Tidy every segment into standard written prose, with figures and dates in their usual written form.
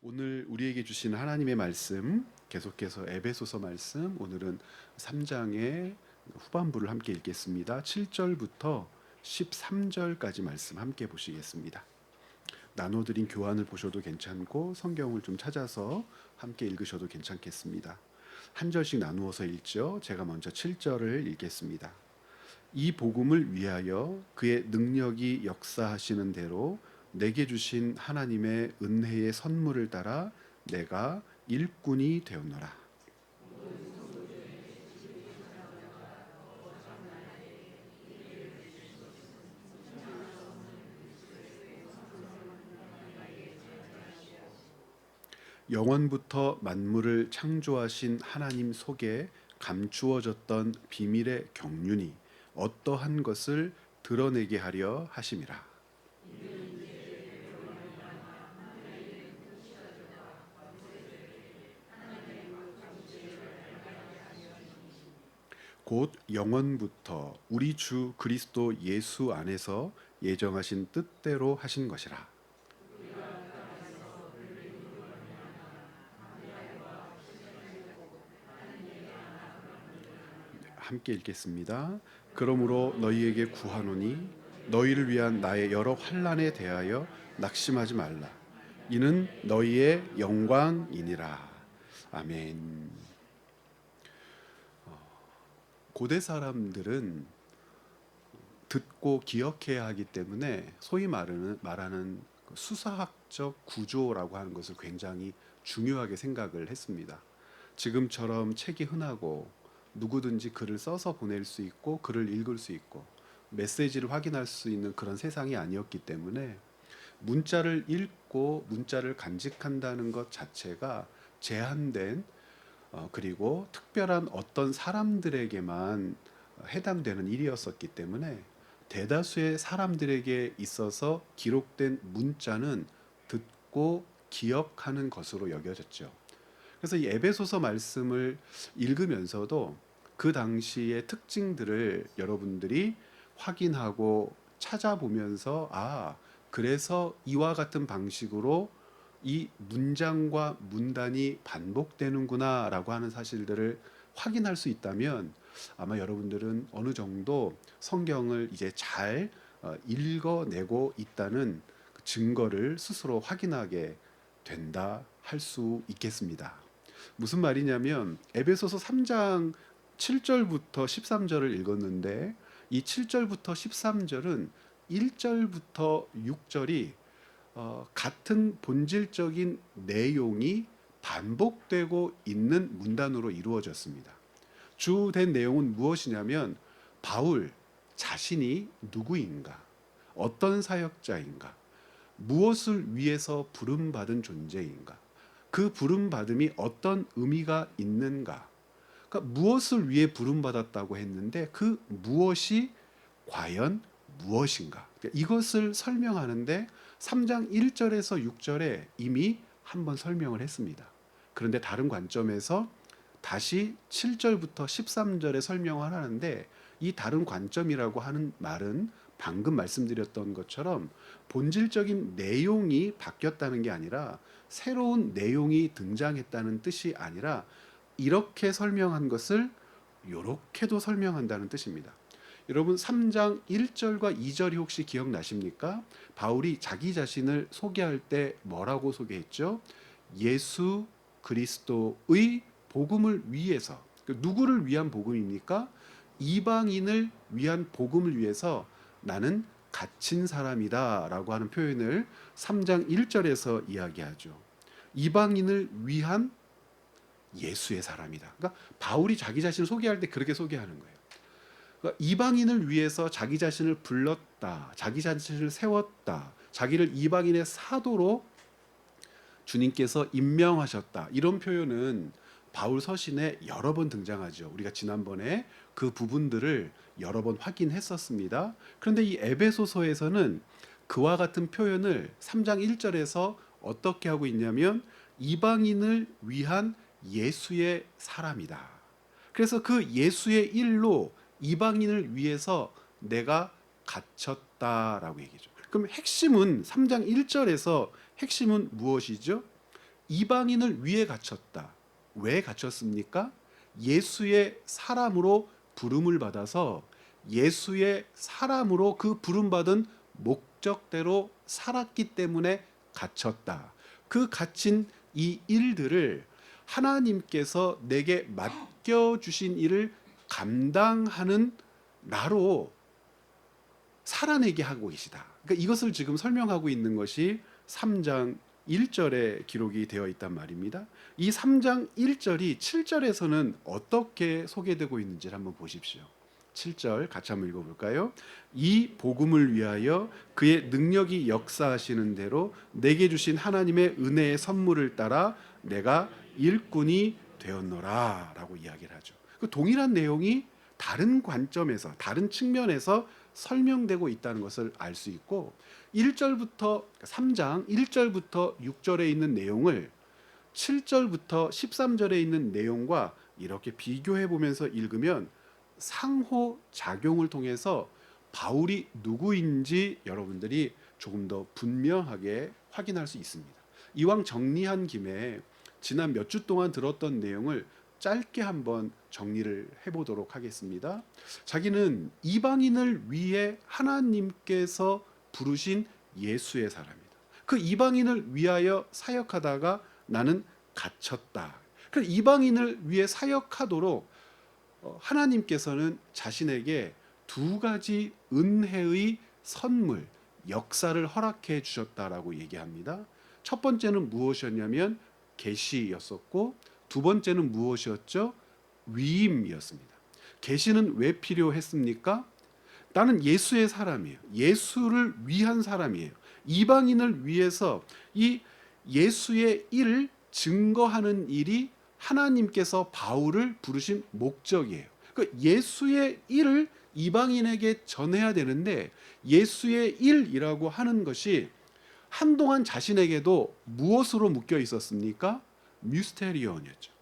오늘 우리에게 주신 하나님의 말씀, 계속해서 에베소서 말씀, 오늘은 3장의 후반부를 함께 읽겠습니다. 7절부터 13절까지 말씀 함께 보시겠습니다. 나눠드린 교환을 보셔도 괜찮고 성경을 좀 찾아서 함께 읽으셔도 괜찮겠습니다. 한 절씩 나누어서 읽죠. 제가 먼저 7절을 읽겠습니다. 이 복음을 위하여 그의 능력이 역사하시는 대로 내게 주신 하나님의 은혜의 선물을 따라 내가 일꾼이 되었노라. 영원부터 만물을 창조하신 하나님 속에 감추어졌던 비밀의 경륜이 어떠한 것을 드러내게 하려 하심이라. 곧 영원부터 우리 주 그리스도 예수 안에서 예정하신 뜻대로 하신 것이라. 함께 읽겠습니다. 그러므로 너희에게 구하노니 너희를 위한 나의 여러 환난에 대하여 낙심하지 말라. 이는 너희의 영광이니라. 아멘. 고대 사람들은 듣고 기억해야 하기 때문에 소위 말하는 그 수사학적 구조라고 하는 것을 굉장히 중요하게 생각을 했습니다. 지금처럼 책이 흔하고 누구든지 글을 써서 보낼 수 있고 글을 읽을 수 있고 메시지를 확인할 수 있는 그런 세상이 아니었기 때문에 문자를 읽고 문자를 간직한다는 것 자체가 제한된 그리고 특별한 어떤 사람들에게만 해당되는 일이었었기 때문에 대다수의 사람들에게 있어서 기록된 문자는 듣고 기억하는 것으로 여겨졌죠. 그래서 이 에베소서 말씀을 읽으면서도 그 당시의 특징들을 여러분들이 확인하고 찾아보면서 그래서 이와 같은 방식으로 이 문장과 문단이 반복되는구나라고 하는 사실들을 확인할 수 있다면 아마 여러분들은 어느 정도 성경을 이제 잘 읽어내고 있다는 그 증거를 스스로 확인하게 된다 할 수 있겠습니다. 무슨 말이냐면 에베소서 3장 7절부터 13절을 읽었는데 이 7절부터 13절은 1절부터 6절이 같은 본질적인 내용이 반복되고 있는 문단으로 이루어졌습니다. 주된 내용은 무엇이냐면 바울 자신이 누구인가, 어떤 사역자인가, 무엇을 위해서 부름받은 존재인가, 그 부름받음이 어떤 의미가 있는가, 그러니까 무엇을 위해 부름받았다고 했는데 그 무엇이 과연 무엇인가, 그러니까 이것을 설명하는데 3장 1절에서 6절에 이미 한번 설명을 했습니다. 그런데 다른 관점에서 다시 7절부터 13절에 설명을 하는데 이 다른 관점이라고 하는 말은 방금 말씀드렸던 것처럼 본질적인 내용이 바뀌었다는 게 아니라 새로운 내용이 등장했다는 뜻이 아니라 이렇게 설명한 것을 이렇게도 설명한다는 뜻입니다. 여러분 3장 1절과 2절이 혹시 기억나십니까? 바울이 자기 자신을 소개할 때 뭐라고 소개했죠? 예수 그리스도의 복음을 위해서. 누구를 위한 복음입니까? 이방인을 위한 복음을 위해서 나는 갇힌 사람이다 라고 하는 표현을 3장 1절에서 이야기하죠. 이방인을 위한 예수의 사람이다. 그러니까 바울이 자기 자신을 소개할 때 그렇게 소개하는 거예요. 그러니까 이방인을 위해서 자기 자신을 불렀다, 자기 자신을 세웠다, 자기를 이방인의 사도로 주님께서 임명하셨다. 이런 표현은 바울 서신에 여러 번 등장하죠. 우리가 지난번에 그 부분들을 여러 번 확인했었습니다. 그런데 이 에베소서에서는 그와 같은 표현을 3장 1절에서 어떻게 하고 있냐면 이방인을 위한 예수의 사람이다. 그래서 그 예수의 일로 이방인을 위해서 내가 갇혔다라고 얘기죠. 그럼 핵심은 3장 1절에서 핵심은 무엇이죠? 이방인을 위해 갇혔다. 왜 갇혔습니까? 예수의 사람으로 부름을 받아서 예수의 사람으로 그 부름받은 목적대로 살았기 때문에 갇혔다. 그 갇힌 이 일들을 하나님께서 내게 맡겨주신 일을 감당하는 나로 살아내게 하고 계시다. 그러니까 이것을 지금 설명하고 있는 것이 3장 1절에 기록이 되어 있단 말입니다. 이 3장 1절이 7절에서는 어떻게 소개되고 있는지를 한번 보십시오. 7절 같이 한번 읽어볼까요? 이 복음을 위하여 그의 능력이 역사하시는 대로 내게 주신 하나님의 은혜의 선물을 따라 내가 일꾼이 되었노라 라고 이야기를 하죠. 그 동일한 내용이 다른 관점에서 다른 측면에서 설명되고 있다는 것을 알 수 있고 1절부터 3장 1절부터 6절에 있는 내용을 7절부터 13절에 있는 내용과 이렇게 비교해 보면서 읽으면 상호작용을 통해서 바울이 누구인지 여러분들이 조금 더 분명하게 확인할 수 있습니다. 이왕 정리한 김에 지난 몇 주 동안 들었던 내용을 짧게 한번 정리를 해보도록 하겠습니다. 자기는 이방인을 위해 하나님께서 부르신 예수의 사람이다. 그 이방인을 위하여 사역하다가 나는 갇혔다. 그 이방인을 위해 사역하도록 하나님께서는 자신에게 두 가지 은혜의 선물, 역사를 허락해 주셨다라고 얘기합니다. 첫 번째는 무엇이었냐면 계시였었고 두 번째는 무엇이었죠? 위임이었습니다. 계시는 왜 필요했습니까? 나는 예수의 사람이에요. 예수를 위한 사람이에요. 이방인을 위해서 이 예수의 일을 증거하는 일이 하나님께서 바울을 부르신 목적이에요. 그러니까 예수의 일을 이방인에게 전해야 되는데 예수의 일이라고 하는 것이 한동안 자신에게도 무엇으로 묶여 있었습니까? 미스테리온이었죠.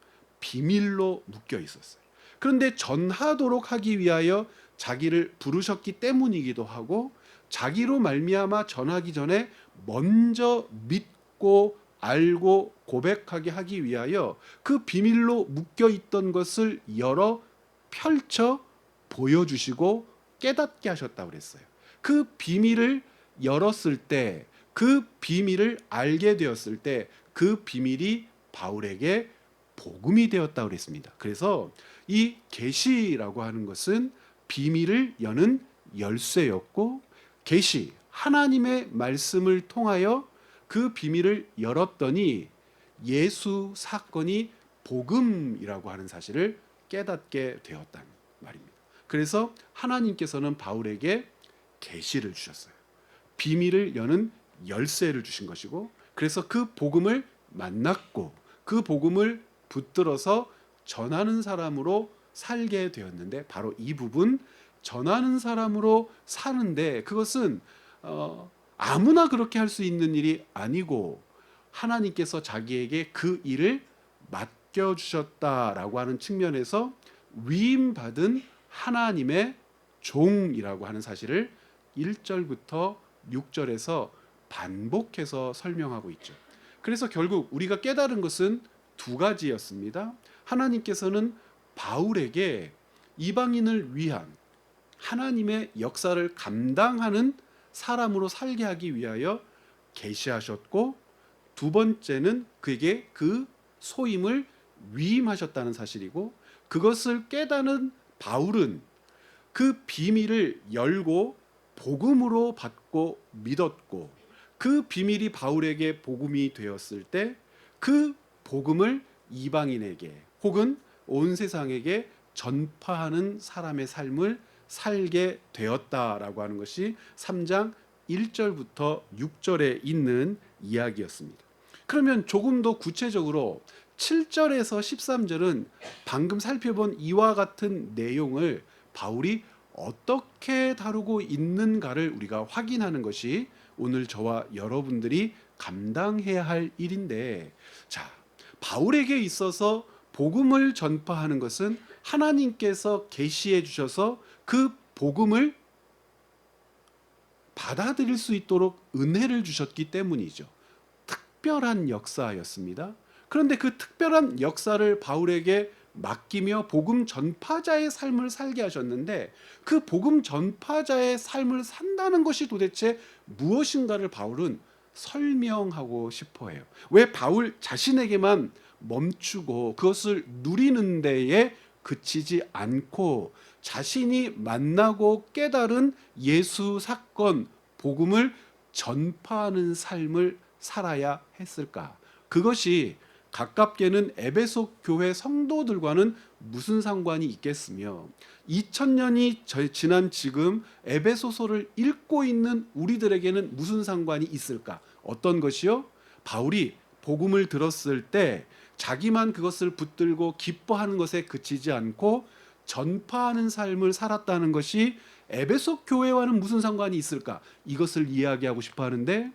비밀로 묶여 있었어요. 그런데 전하도록 하기 위하여 자기를 부르셨기 때문이기도 하고 자기로 말미암아 전하기 전에 먼저 믿고 알고 고백하게 하기 위하여 그 비밀로 묶여 있던 것을 열어 펼쳐 보여주시고 깨닫게 하셨다고 그랬어요. 그 비밀을 열었을 때, 그 비밀을 알게 되었을 때 그 비밀이 바울에게 복음이 되었다고 그랬습니다. 그래서 이 계시라고 하는 것은 비밀을 여는 열쇠였고 계시, 하나님의 말씀을 통하여 그 비밀을 열었더니 예수 사건이 복음이라고 하는 사실을 깨닫게 되었다는 말입니다. 그래서 하나님께서는 바울에게 계시를 주셨어요. 비밀을 여는 열쇠를 주신 것이고 그래서 그 복음을 만났고 그 복음을 붙들어서 전하는 사람으로 살게 되었는데 바로 이 부분 전하는 사람으로 사는데 그것은 아무나 그렇게 할 수 있는 일이 아니고 하나님께서 자기에게 그 일을 맡겨주셨다라고 하는 측면에서 위임받은 하나님의 종이라고 하는 사실을 1절부터 6절에서 반복해서 설명하고 있죠. 그래서 결국 우리가 깨달은 것은 두 가지였습니다. 하나님께서는 바울에게 이방인을 위한 하나님의 역사를 감당하는 사람으로 살게 하기 위하여 계시하셨고 두 번째는 그에게 그 소임을 위임하셨다는 사실이고 그것을 깨닫는 바울은 그 비밀을 열고 복음으로 받고 믿었고 그 비밀이 바울에게 복음이 되었을 때 그 복음을 이방인에게 혹은 온 세상에게 전파하는 사람의 삶을 살게 되었다라고 하는 것이 3장 1절부터 6절에 있는 이야기였습니다. 그러면 조금 더 구체적으로 7절에서 13절은 방금 살펴본 이와 같은 내용을 바울이 어떻게 다루고 있는가를 우리가 확인하는 것이 오늘 저와 여러분들이 감당해야 할 일인데, 자, 바울에게 있어서 복음을 전파하는 것은 하나님께서 계시해 주셔서 그 복음을 받아들일 수 있도록 은혜를 주셨기 때문이죠. 특별한 역사였습니다. 그런데 그 특별한 역사를 바울에게 맡기며 복음 전파자의 삶을 살게 하셨는데, 그 복음 전파자의 삶을 산다는 것이 도대체 무엇인가를 바울은 설명하고 싶어 해요. 왜 바울 자신에게만 멈추고 그것을 누리는 데에 그치지 않고 자신이 만나고 깨달은 예수 사건, 복음을 전파하는 삶을 살아야 했을까? 그것이 가깝게는 에베소 교회 성도들과는 무슨 상관이 있겠으며, 2000년이 지난 지금 에베소서를 읽고 있는 우리들에게는 무슨 상관이 있을까? 어떤 것이요? 바울이 복음을 들었을 때 자기만 그것을 붙들고 기뻐하는 것에 그치지 않고 전파하는 삶을 살았다는 것이 에베소 교회와는 무슨 상관이 있을까? 이것을 이야기하고 싶어 하는데,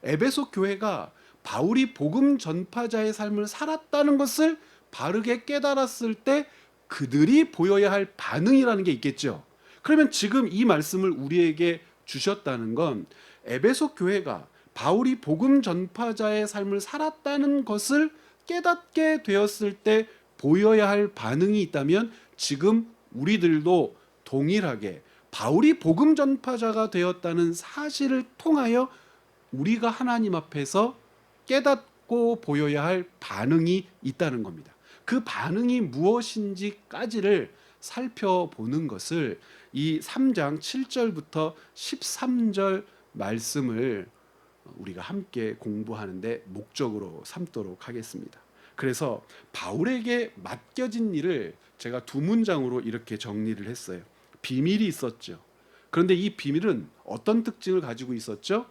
에베소 교회가 바울이 복음 전파자의 삶을 살았다는 것을 바르게 깨달았을 때 그들이 보여야 할 반응이라는 게 있겠죠. 그러면 지금 이 말씀을 우리에게 주셨다는 건 에베소 교회가 바울이 복음 전파자의 삶을 살았다는 것을 깨닫게 되었을 때 보여야 할 반응이 있다면, 지금 우리들도 동일하게 바울이 복음 전파자가 되었다는 사실을 통하여 우리가 하나님 앞에서 깨닫고 보여야 할 반응이 있다는 겁니다. 그 반응이 무엇인지까지를 살펴보는 것을 이 3장 7절부터 13절 말씀을 우리가 함께 공부하는데 목적으로 삼도록 하겠습니다. 그래서 바울에게 맡겨진 일을 제가 두 문장으로 이렇게 정리를 했어요. 비밀이 있었죠. 그런데 이 비밀은 어떤 특징을 가지고 있었죠?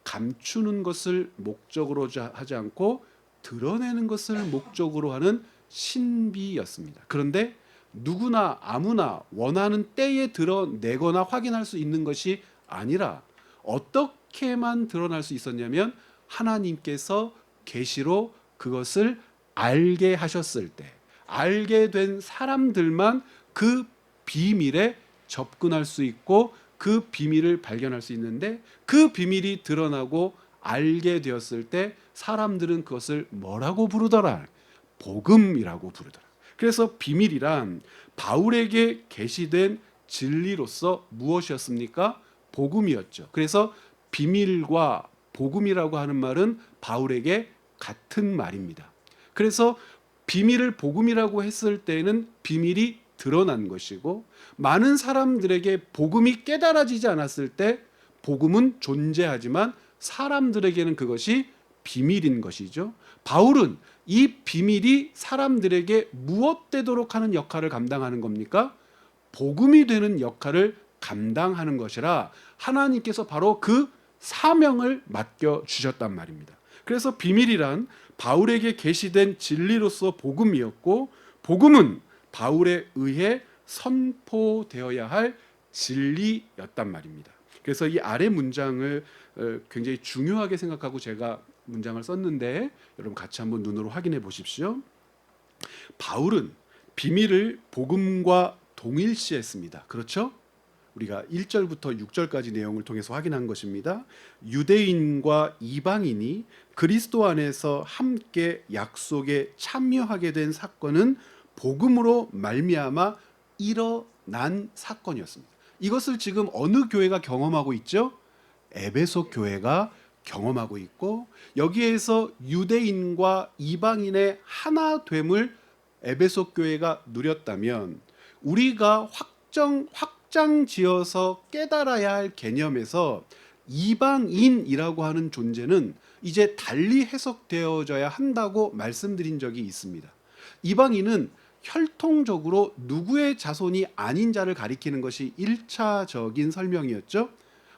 감추는 것을 목적으로 하지 않고 드러내는 것을 목적으로 하는 신비였습니다. 그런데 누구나 아무나 원하는 때에 드러내거나 확인할 수 있는 것이 아니라 어떻게만 드러날 수 있었냐면, 하나님께서 계시로 그것을 알게 하셨을 때, 알게 된 사람들만 그 비밀에 접근할 수 있고 그 비밀을 발견할 수 있는데, 그 비밀이 드러나고 알게 되었을 때 사람들은 그것을 뭐라고 부르더라? 복음이라고 부르더라. 그래서 비밀이란 바울에게 계시된 진리로서 무엇이었습니까? 복음이었죠. 그래서 비밀과 복음이라고 하는 말은 바울에게 같은 말입니다. 그래서 비밀을 복음이라고 했을 때는 비밀이 드러난 것이고, 많은 사람들에게 복음이 깨달아지지 않았을 때 복음은 존재하지만 사람들에게는 그것이 비밀인 것이죠. 바울은 이 비밀이 사람들에게 무엇 되도록 하는 역할을 감당하는 겁니까? 복음이 되는 역할을 감당하는 것이라 하나님께서 바로 그 사명을 맡겨주셨단 말입니다. 그래서 비밀이란 바울에게 계시된 진리로서 복음이었고, 복음은 바울에 의해 선포되어야 할 진리였단 말입니다. 그래서 이 아래 문장을 굉장히 중요하게 생각하고 제가 문장을 썼는데, 여러분 같이 한번 눈으로 확인해 보십시오. 바울은 비밀을 복음과 동일시했습니다. 그렇죠? 우리가 1절부터 6절까지 내용을 통해서 확인한 것입니다. 유대인과 이방인이 그리스도 안에서 함께 약속에 참여하게 된 사건은 복음으로 말미암아 일어난 사건이었습니다. 이것을 지금 어느 교회가 경험하고 있죠? 에베소 교회가 경험하고 있고, 여기에서 유대인과 이방인의 하나됨을 에베소 교회가 누렸다면, 우리가 확장 지어서 깨달아야 할 개념에서 이방인이라고 하는 존재는 이제 달리 해석되어져야 한다고 말씀드린 적이 있습니다. 이방인은 혈통적으로 누구의 자손이 아닌 자를 가리키는 것이 1차적인 설명이었죠.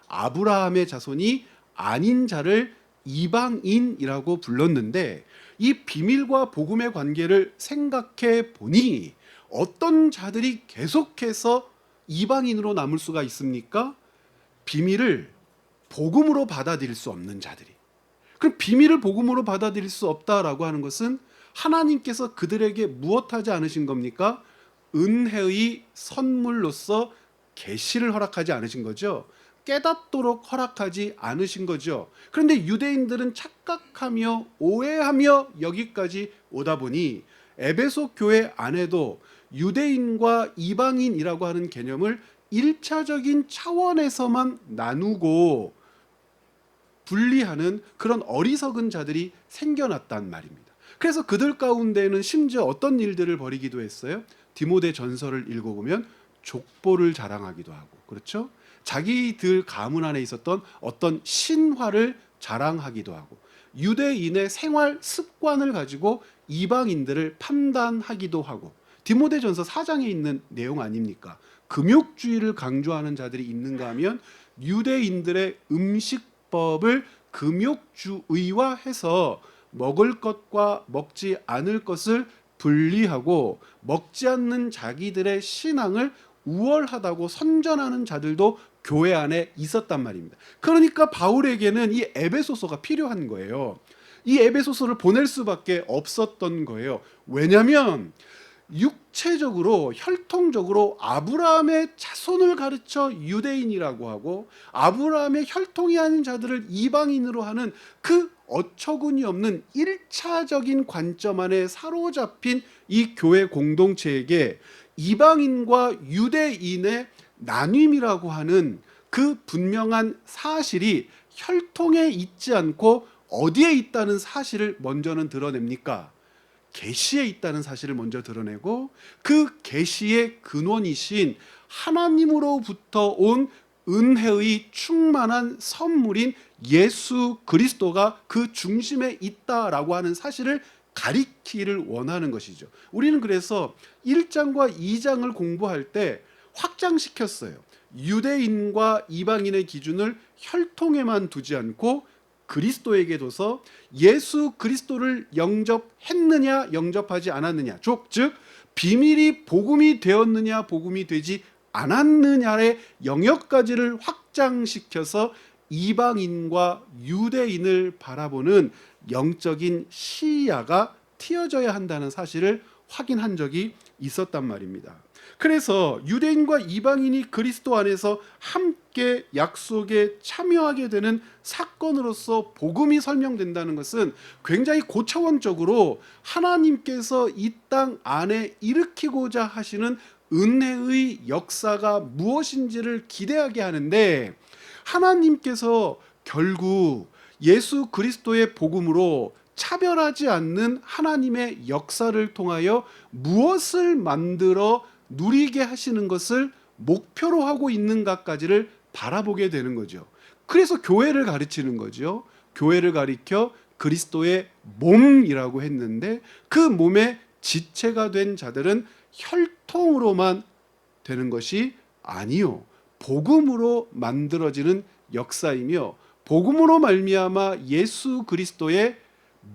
아브라함의 자손이 아닌 자를 이방인이라고 불렀는데, 이 비밀과 복음의 관계를 생각해 보니 어떤 자들이 계속해서 이방인으로 남을 수가 있습니까? 비밀을 복음으로 받아들일 수 없는 자들이. 그럼 비밀을 복음으로 받아들일 수 없다라고 하는 것은 하나님께서 그들에게 무엇하지 않으신 겁니까? 은혜의 선물로서 계시를 허락하지 않으신 거죠. 깨닫도록 허락하지 않으신 거죠. 그런데 유대인들은 착각하며 오해하며 여기까지 오다 보니 에베소 교회 안에도 유대인과 이방인이라고 하는 개념을 1차적인 차원에서만 나누고 분리하는 그런 어리석은 자들이 생겨났단 말입니다. 그래서 그들 가운데는 심지어 어떤 일들을 벌이기도 했어요. 디모데 전서를 읽어보면 족보를 자랑하기도 하고, 그렇죠? 자기들 가문 안에 있었던 어떤 신화를 자랑하기도 하고, 유대인의 생활 습관을 가지고 이방인들을 판단하기도 하고, 디모데 전서 4장에 있는 내용 아닙니까? 금욕주의를 강조하는 자들이 있는가 하면 유대인들의 음식법을 금욕주의화해서 먹을 것과 먹지 않을 것을 분리하고 먹지 않는 자기들의 신앙을 우월하다고 선전하는 자들도 교회 안에 있었단 말입니다. 그러니까 바울에게는 이 에베소서가 필요한 거예요. 이 에베소서를 보낼 수밖에 없었던 거예요. 왜냐하면 육체적으로 혈통적으로 아브라함의 자손을 가르쳐 유대인이라고 하고 아브라함의 혈통이 아닌 자들을 이방인으로 하는 그 어처구니 없는 1차적인 관점 안에 사로잡힌 이 교회 공동체에게 이방인과 유대인의 나뉨이라고 하는 그 분명한 사실이 혈통에 있지 않고 어디에 있다는 사실을 먼저는 드러냅니까? 계시에 있다는 사실을 먼저 드러내고 그 계시의 근원이신 하나님으로부터 온 은혜의 충만한 선물인 예수 그리스도가 그 중심에 있다라고 하는 사실을 가리키기를 원하는 것이죠. 우리는 그래서 1장과 2장을 공부할 때 확장시켰어요. 유대인과 이방인의 기준을 혈통에만 두지 않고 그리스도에게 둬서 예수 그리스도를 영접했느냐 영접하지 않았느냐, 즉 비밀이 복음이 되었느냐 복음이 되지 않았느냐의 영역까지를 확장시켜서 이방인과 유대인을 바라보는 영적인 시야가 틔어져야 한다는 사실을 확인한 적이 있었단 말입니다. 그래서 유대인과 이방인이 그리스도 안에서 함께 약속에 참여하게 되는 사건으로서 복음이 설명된다는 것은 굉장히 고차원적으로 하나님께서 이 땅 안에 일으키고자 하시는 은혜의 역사가 무엇인지를 기대하게 하는데, 하나님께서 결국 예수 그리스도의 복음으로 차별하지 않는 하나님의 역사를 통하여 무엇을 만들어 누리게 하시는 것을 목표로 하고 있는가까지를 바라보게 되는 거죠. 그래서 교회를 가르치는 거죠. 교회를 가리켜 그리스도의 몸이라고 했는데 그 몸의 지체가 된 자들은 혈통으로만 되는 것이 아니요, 복음으로 만들어지는 역사이며 복음으로 말미암아 예수 그리스도의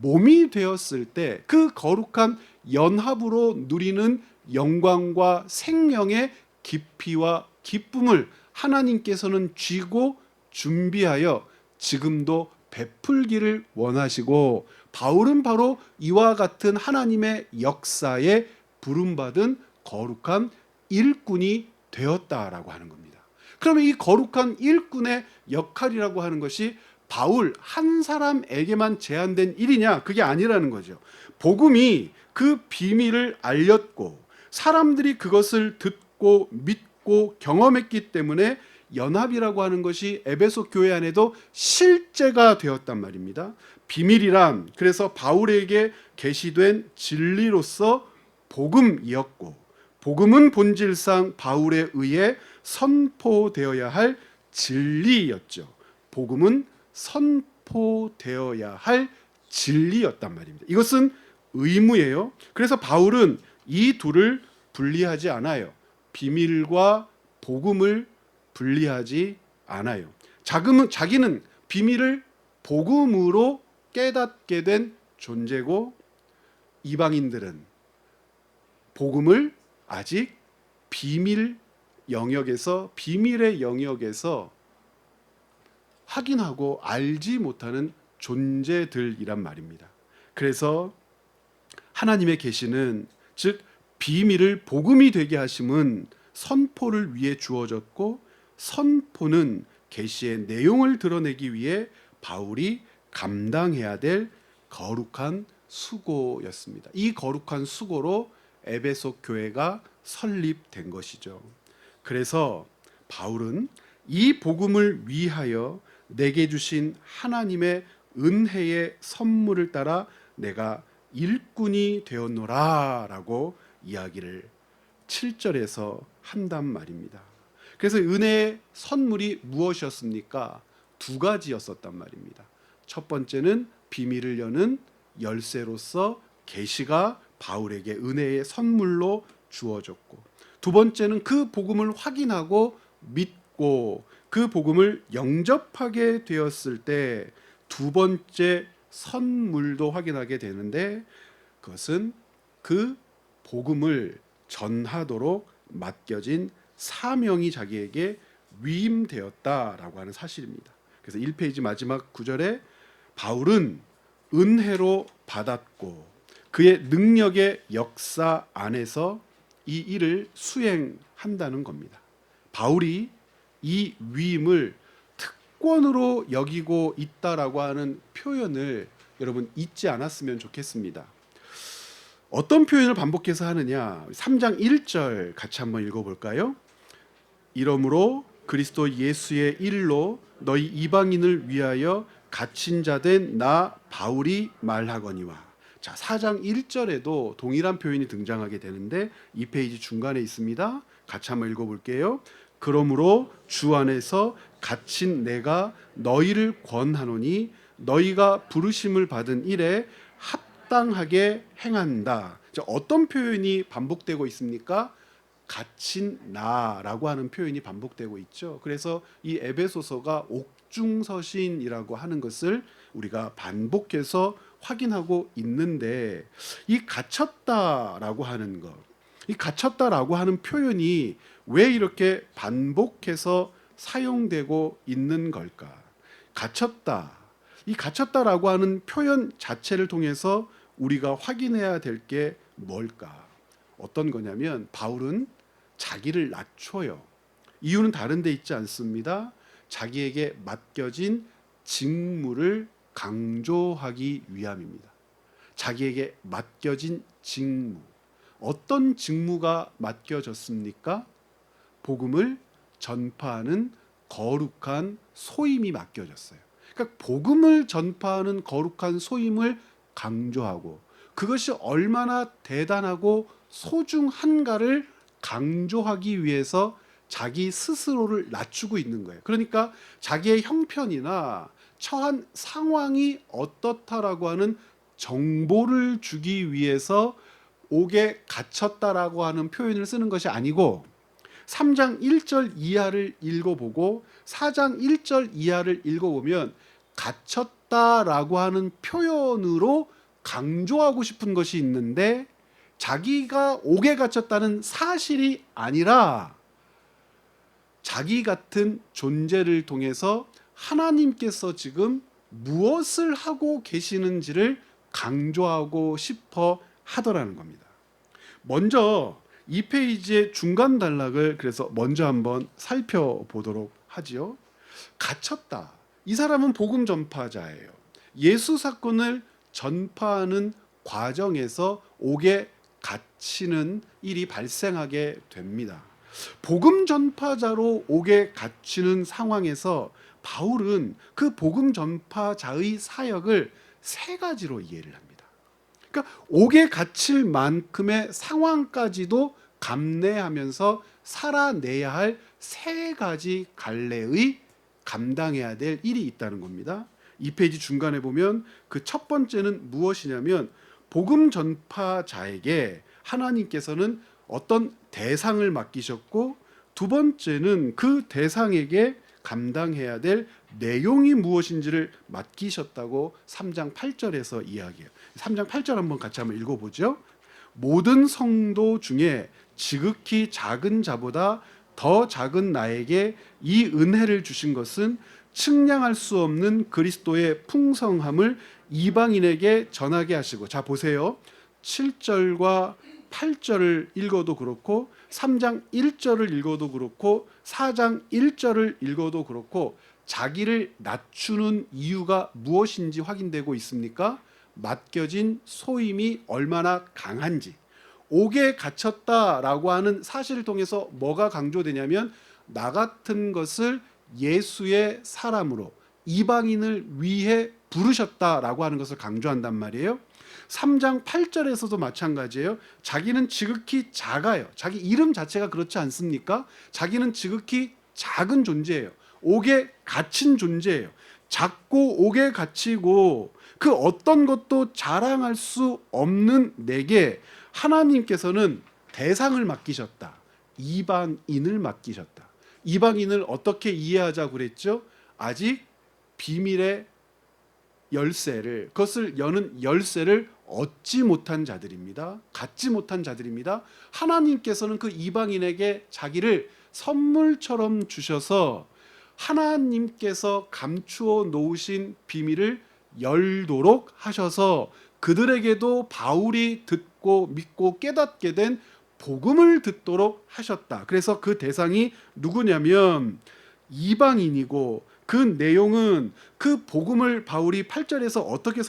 몸이 되었을 때 그 거룩한 연합으로 누리는 영광과 생명의 깊이와 기쁨을 하나님께서는 쥐고 준비하여 지금도 베풀기를 원하시고, 바울은 바로 이와 같은 하나님의 역사에 부름받은 거룩한 일꾼이 되었다라고 하는 겁니다. 그러면 이 거룩한 일꾼의 역할이라고 하는 것이 바울 한 사람에게만 제한된 일이냐? 그게 아니라는 거죠. 복음이 그 비밀을 알렸고 사람들이 그것을 듣고 믿고 경험했기 때문에 연합이라고 하는 것이 에베소 교회 안에도 실제가 되었단 말입니다. 비밀이란 그래서 바울에게 계시된 진리로서 복음이었고, 복음은 본질상 바울에 의해 선포되어야 할 진리였죠. 복음은 선포되어야 할 진리였단 말입니다. 이것은 의무예요. 그래서 바울은 이 둘을 분리하지 않아요. 비밀과 복음을 분리하지 않아요. 자기는 비밀을 복음으로 깨닫게 된 존재고, 이방인들은 복음을 아직 비밀의 영역에서 확인하고 알지 못하는 존재들이란 말입니다. 그래서 하나님의 계시는, 즉 비밀을 복음이 되게 하심은 선포를 위해 주어졌고, 선포는 계시의 내용을 드러내기 위해 바울이 감당해야 될 거룩한 수고였습니다. 이 거룩한 수고로 에베소 교회가 설립된 것이죠. 그래서 바울은 이 복음을 위하여 내게 주신 하나님의 은혜의 선물을 따라 내가 일꾼이 되었노라 라고 이야기를 7절에서 한단 말입니다. 그래서 은혜의 선물이 무엇이었습니까? 두 가지였었단 말입니다. 첫 번째는 비밀을 여는 열쇠로서 계시가 바울에게 은혜의 선물로 주어졌고, 두 번째는 그 복음을 확인하고 믿고 그 복음을 영접하게 되었을 때 두 번째 선물도 확인하게 되는데, 그것은 그 복음을 전하도록 맡겨진 사명이 자기에게 위임되었다라고 하는 사실입니다. 그래서 1페이지 마지막 구절에 바울은 은혜로 받았고 그의 능력의 역사 안에서 이 일을 수행한다는 겁니다. 바울이 이 위임을 특권으로 여기고 있다라고 하는 표현을 여러분 잊지 않았으면 좋겠습니다. 어떤 표현을 반복해서 하느냐? 3장 1절 같이 한번 읽어볼까요? 이러므로 그리스도 예수의 일로 너희 이방인을 위하여 갇힌 자 된 나 바울이 말하거니와. 자, 4장 1절에도 동일한 표현이 등장하게 되는데 2페이지 중간에 있습니다. 같이 한번 읽어볼게요. 그러므로 주 안에서 갇힌 내가 너희를 권하노니 너희가 부르심을 받은 일에 합당하게 행한다. 자, 어떤 표현이 반복되고 있습니까? 갇힌 나라고 하는 표현이 반복되고 있죠. 그래서 이 에베소서가 옥중서신이라고 하는 것을 우리가 반복해서 확인하고 있는데, 이 갇혔다라고 하는 것, 이 갇혔다라고 하는 표현이 왜 이렇게 반복해서 사용되고 있는 걸까? 갇혔다, 이 갇혔다라고 하는 표현 자체를 통해서 우리가 확인해야 될 게 뭘까? 어떤 거냐면 바울은 자기를 낮춰요. 이유는 다른 데 있지 않습니다. 자기에게 맡겨진 직무를 강조하기 위함입니다. 자기에게 맡겨진 직무. 어떤 직무가 맡겨졌습니까? 복음을 전파하는 거룩한 소임이 맡겨졌어요. 그러니까 복음을 전파하는 거룩한 소임을 강조하고 그것이 얼마나 대단하고 소중한가를 강조하기 위해서 자기 스스로를 낮추고 있는 거예요. 그러니까 자기의 형편이나 처한 상황이 어떻다라고 하는 정보를 주기 위해서 옥에 갇혔다라고 하는 표현을 쓰는 것이 아니고 3장 1절 이하를 읽어보고 4장 1절 이하를 읽어보면 갇혔다라고 하는 표현으로 강조하고 싶은 것이 있는데, 자기가 옥에 갇혔다는 사실이 아니라 자기 같은 존재를 통해서 하나님께서 지금 무엇을 하고 계시는지를 강조하고 싶어 하더라는 겁니다. 먼저 이 페이지의 중간 단락을 그래서 먼저 한번 살펴보도록 하지요. 갇혔다. 이 사람은 복음 전파자예요. 예수 사건을 전파하는 과정에서 옥에 갇히는 일이 발생하게 됩니다. 복음 전파자로 옥에 갇히는 상황에서 바울은 그 복음 전파자의 사역을 세 가지로 이해를 합니다. 그러니까 옥에 갇힐 만큼의 상황까지도 감내하면서 살아내야 할 세 가지 갈래의 감당해야 될 일이 있다는 겁니다. 이 페이지 중간에 보면 그 첫 번째는 무엇이냐면 복음 전파자에게 하나님께서는 어떤 대상을 맡기셨고, 두 번째는 그 대상에게 감당해야 될 내용이 무엇인지를 맡기셨다고 3장 8절에서 이야기해요. 3장 8절 한번 같이 한번 읽어보죠. 모든 성도 중에 지극히 작은 자보다 더 작은 나에게 이 은혜를 주신 것은 측량할 수 없는 그리스도의 풍성함을 이방인에게 전하게 하시고. 자, 보세요. 7절과 8절을 읽어도 그렇고 3장 1절을 읽어도 그렇고 4장 1절을 읽어도 그렇고 자기를 낮추는 이유가 무엇인지 확인되고 있습니까? 맡겨진 소임이 얼마나 강한지, 옥에 갇혔다라고 하는 사실을 통해서 뭐가 강조되냐면 나 같은 것을 예수의 사람으로 이방인을 위해 부르셨다라고 하는 것을 강조한단 말이에요. 3장 8절에서도 마찬가지예요. 자기는 지극히 작아요. 자기 이름 자체가 그렇지 않습니까? 자기는 지극히 작은 존재예요. 옥에 갇힌 존재예요. 작고 옥에 갇히고 그 어떤 것도 자랑할 수 없는 내게 하나님께서는 대상을 맡기셨다. 이방인을 맡기셨다. 이방인을 어떻게 이해하자고 그랬죠? 아직 비밀의 열쇠를, 그것을 여는 열쇠를 얻지 못한 자들입니다. 갖지 못한 자들입니다. 하나님께서는 그 이방인에게 자기를 선물처럼 주셔서 하나님께서 감추어 놓으신 비밀을 열도록 하셔서 그들에게도 바울이 듣고 믿고 깨닫게 된 복음을 듣도록 하셨다. 그래서 그 대상이 누구냐면 이방인이고, 그 내용은 그 복음을 바울이 8절에서 어떻게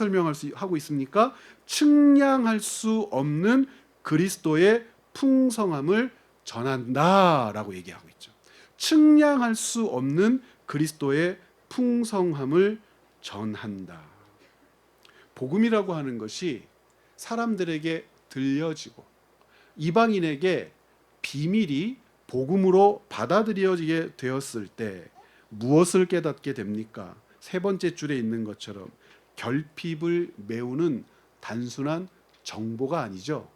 하고 있습니까? 측량할 수 없는 그리스도의 풍성함을 전한다라고 얘기하고 있죠. 측량할 수 없는 그리스도의 풍성함을 전한다. 복음이라고 하는 것이 사람들에게 들려지고 이방인에게 비밀이 복음으로 받아들여지게 되었을 때 무엇을 깨닫게 됩니까? 세 번째 줄에 있는 것처럼 결핍을 메우는 단순한 정보가 아니죠.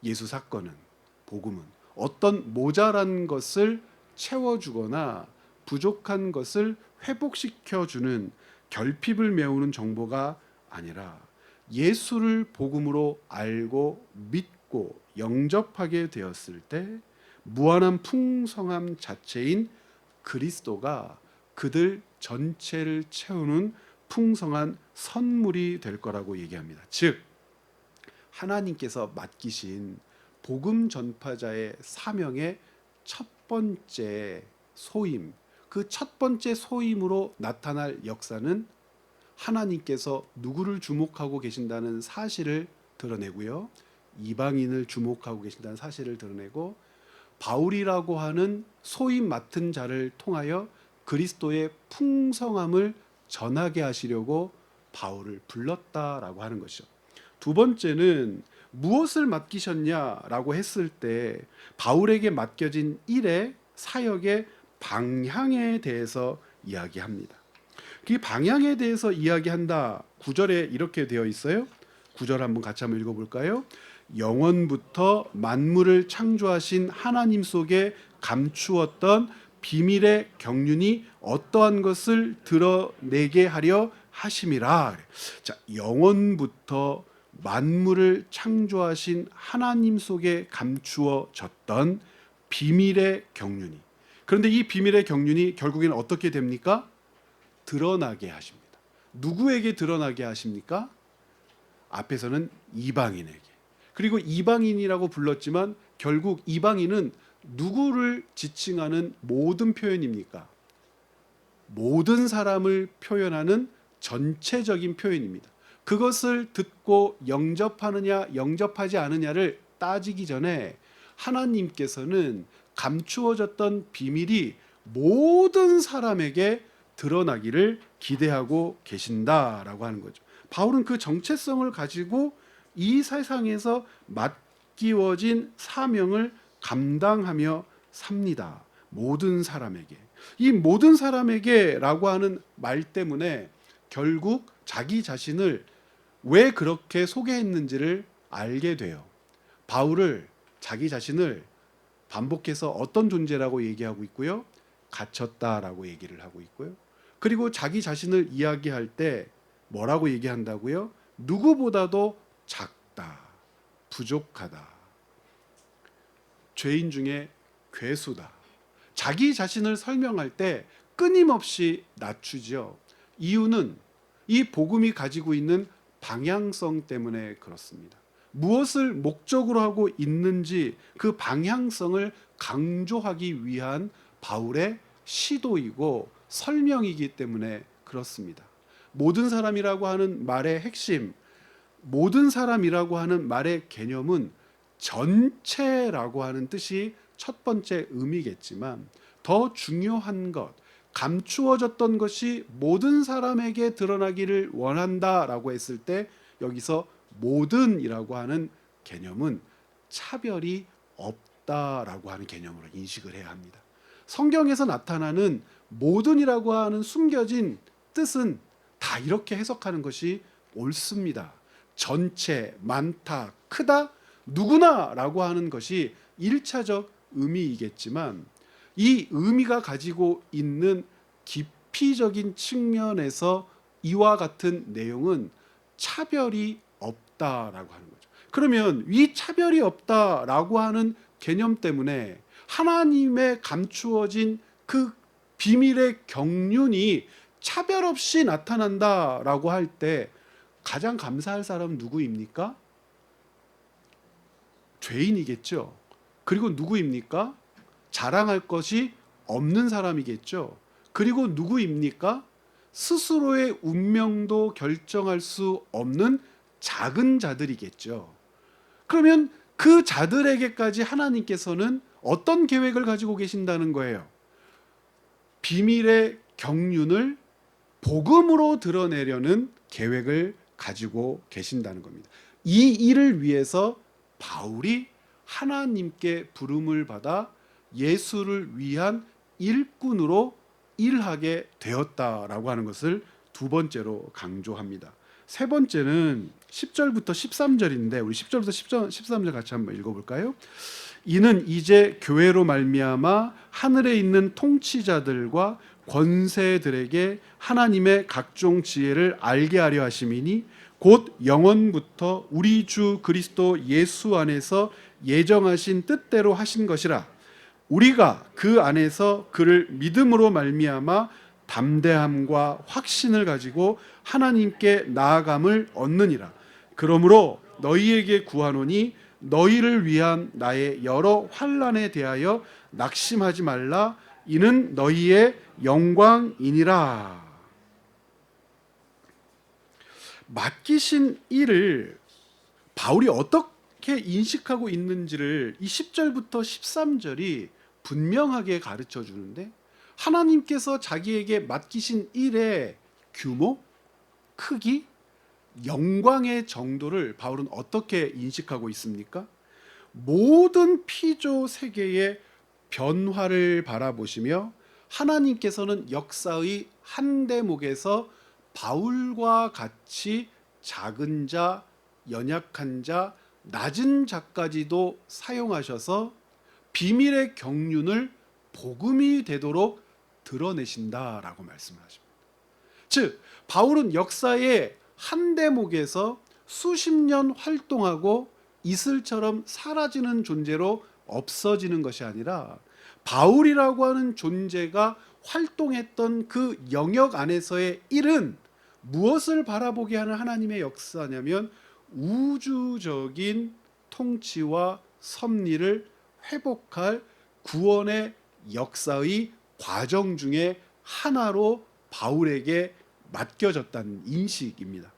예수 사건은, 복음은 어떤 모자란 것을 채워주거나 부족한 것을 회복시켜주는 결핍을 메우는 정보가 아니라 예수를 복음으로 알고 믿고 영접하게 되었을 때 무한한 풍성함 자체인 그리스도가 그들 전체를 채우는 풍성한 선물이 될 거라고 얘기합니다. 즉 하나님께서 맡기신 복음 전파자의 사명의 첫 번째 소임, 그 첫 번째 소임으로 나타날 역사는 하나님께서 누구를 주목하고 계신다는 사실을 드러내고요, 이방인을 주목하고 계신다는 사실을 드러내고, 바울이라고 하는 소임 맡은 자를 통하여 그리스도의 풍성함을 전하게 하시려고 바울을 불렀다라고 하는 것이죠. 두 번째는 무엇을 맡기셨냐라고 했을 때 바울에게 맡겨진 일의 사역의 방향에 대해서 이야기합니다. 그 방향에 대해서 이야기한다. 9절에 이렇게 되어 있어요. 9절 한번 같이 한번 읽어볼까요? 영원부터 만물을 창조하신 하나님 속에 감추었던 비밀의 경륜이 어떠한 것을 드러내게 하려 하심이라. 자, 영원부터 만물을 창조하신 하나님 속에 감추어졌던 비밀의 경륜이, 그런데 이 비밀의 경륜이 결국에는 어떻게 됩니까? 드러나게 하십니다. 누구에게 드러나게 하십니까? 앞에서는 이방인에게, 그리고 이방인이라고 불렀지만 결국 이방인은 누구를 지칭하는 모든 표현입니까? 모든 사람을 표현하는 전체적인 표현입니다. 그것을 듣고 영접하느냐 영접하지 않느냐를 따지기 전에 하나님께서는 감추어졌던 비밀이 모든 사람에게 드러나기를 기대하고 계신다라고 하는 거죠. 바울은 그 정체성을 가지고 이 세상에서 맡기워진 사명을 감당하며 삽니다. 모든 사람에게. 이 모든 사람에게라고 하는 말 때문에 결국 자기 자신을 왜 그렇게 소개했는지를 알게 돼요. 바울을, 자기 자신을 반복해서 어떤 존재라고 얘기하고 있고요, 갇혔다라고 얘기를 하고 있고요, 그리고 자기 자신을 이야기할 때 뭐라고 얘기한다고요? 누구보다도 작다, 부족하다, 죄인 중에 괴수다. 자기 자신을 설명할 때 끊임없이 낮추죠. 이유는 이 복음이 가지고 있는 방향성 때문에 그렇습니다. 무엇을 목적으로 하고 있는지 그 방향성을 강조하기 위한 바울의 시도이고 설명이기 때문에 그렇습니다. 모든 사람이라고 하는 말의 핵심, 모든 사람이라고 하는 말의 개념은 전체라고 하는 뜻이 첫 번째 의미겠지만, 더 중요한 것, 감추어졌던 것이 모든 사람에게 드러나기를 원한다라고 했을 때, 여기서 모든이라고 하는 개념은 차별이 없다라고 하는 개념으로 인식을 해야 합니다. 성경에서 나타나는 모든이라고 하는 숨겨진 뜻은 다 이렇게 해석하는 것이 옳습니다. 전체, 많다, 크다, 누구나라고 하는 것이 1차적 의미이겠지만, 이 의미가 가지고 있는 깊이적인 측면에서 이와 같은 내용은 차별이 없다라고 하는 거죠. 그러면 이 차별이 없다라고 하는 개념 때문에 하나님의 감추어진 그 비밀의 경륜이 차별 없이 나타난다라고 할 때 가장 감사할 사람은 누구입니까? 죄인이겠죠. 그리고 누구입니까? 자랑할 것이 없는 사람이겠죠. 그리고 누구입니까? 스스로의 운명도 결정할 수 없는 작은 자들이겠죠. 그러면 그 자들에게까지 하나님께서는 어떤 계획을 가지고 계신다는 거예요? 비밀의 경륜을 복음으로 드러내려는 계획을 가지고 계신다는 겁니다. 이 일을 위해서 바울이 하나님께 부름을 받아 예수를 위한 일꾼으로 일하게 되었다라고 하는 것을 두 번째로 강조합니다. 세 번째는 10절부터 13절인데 우리 10절부터 13절 같이 한번 읽어볼까요? 이는 이제 교회로 말미암아 하늘에 있는 통치자들과 권세들에게 하나님의 각종 지혜를 알게 하려 하심이니 곧 영원부터 우리 주 그리스도 예수 안에서 예정하신 뜻대로 하신 것이라. 우리가 그 안에서 그를 믿음으로 말미암아 담대함과 확신을 가지고 하나님께 나아감을 얻느니라. 그러므로 너희에게 구하노니 너희를 위한 나의 여러 환난에 대하여 낙심하지 말라. 이는 너희의 영광이니라. 맡기신 일을 바울이 어떻게 인식하고 있는지를 이 10절부터 13절이 분명하게 가르쳐 주는데, 하나님께서 자기에게 맡기신 일의 규모, 크기, 영광의 정도를 바울은 어떻게 인식하고 있습니까? 모든 피조 세계의 변화를 바라보시며 하나님께서는 역사의 한 대목에서 바울과 같이 작은 자, 연약한 자, 낮은 자까지도 사용하셔서 비밀의 경륜을 복음이 되도록 드러내신다라고 말씀을 하십니다. 즉, 바울은 역사의 한 대목에서 수십 년 활동하고 이슬처럼 사라지는 존재로 없어지는 것이 아니라, 바울이라고 하는 존재가 활동했던 그 영역 안에서의 일은 무엇을 바라보게 하는 하나님의 역사냐면 우주적인 통치와 섭리를 회복할 구원의 역사의 과정 중에 하나로 바울에게 맡겨졌다는 인식입니다.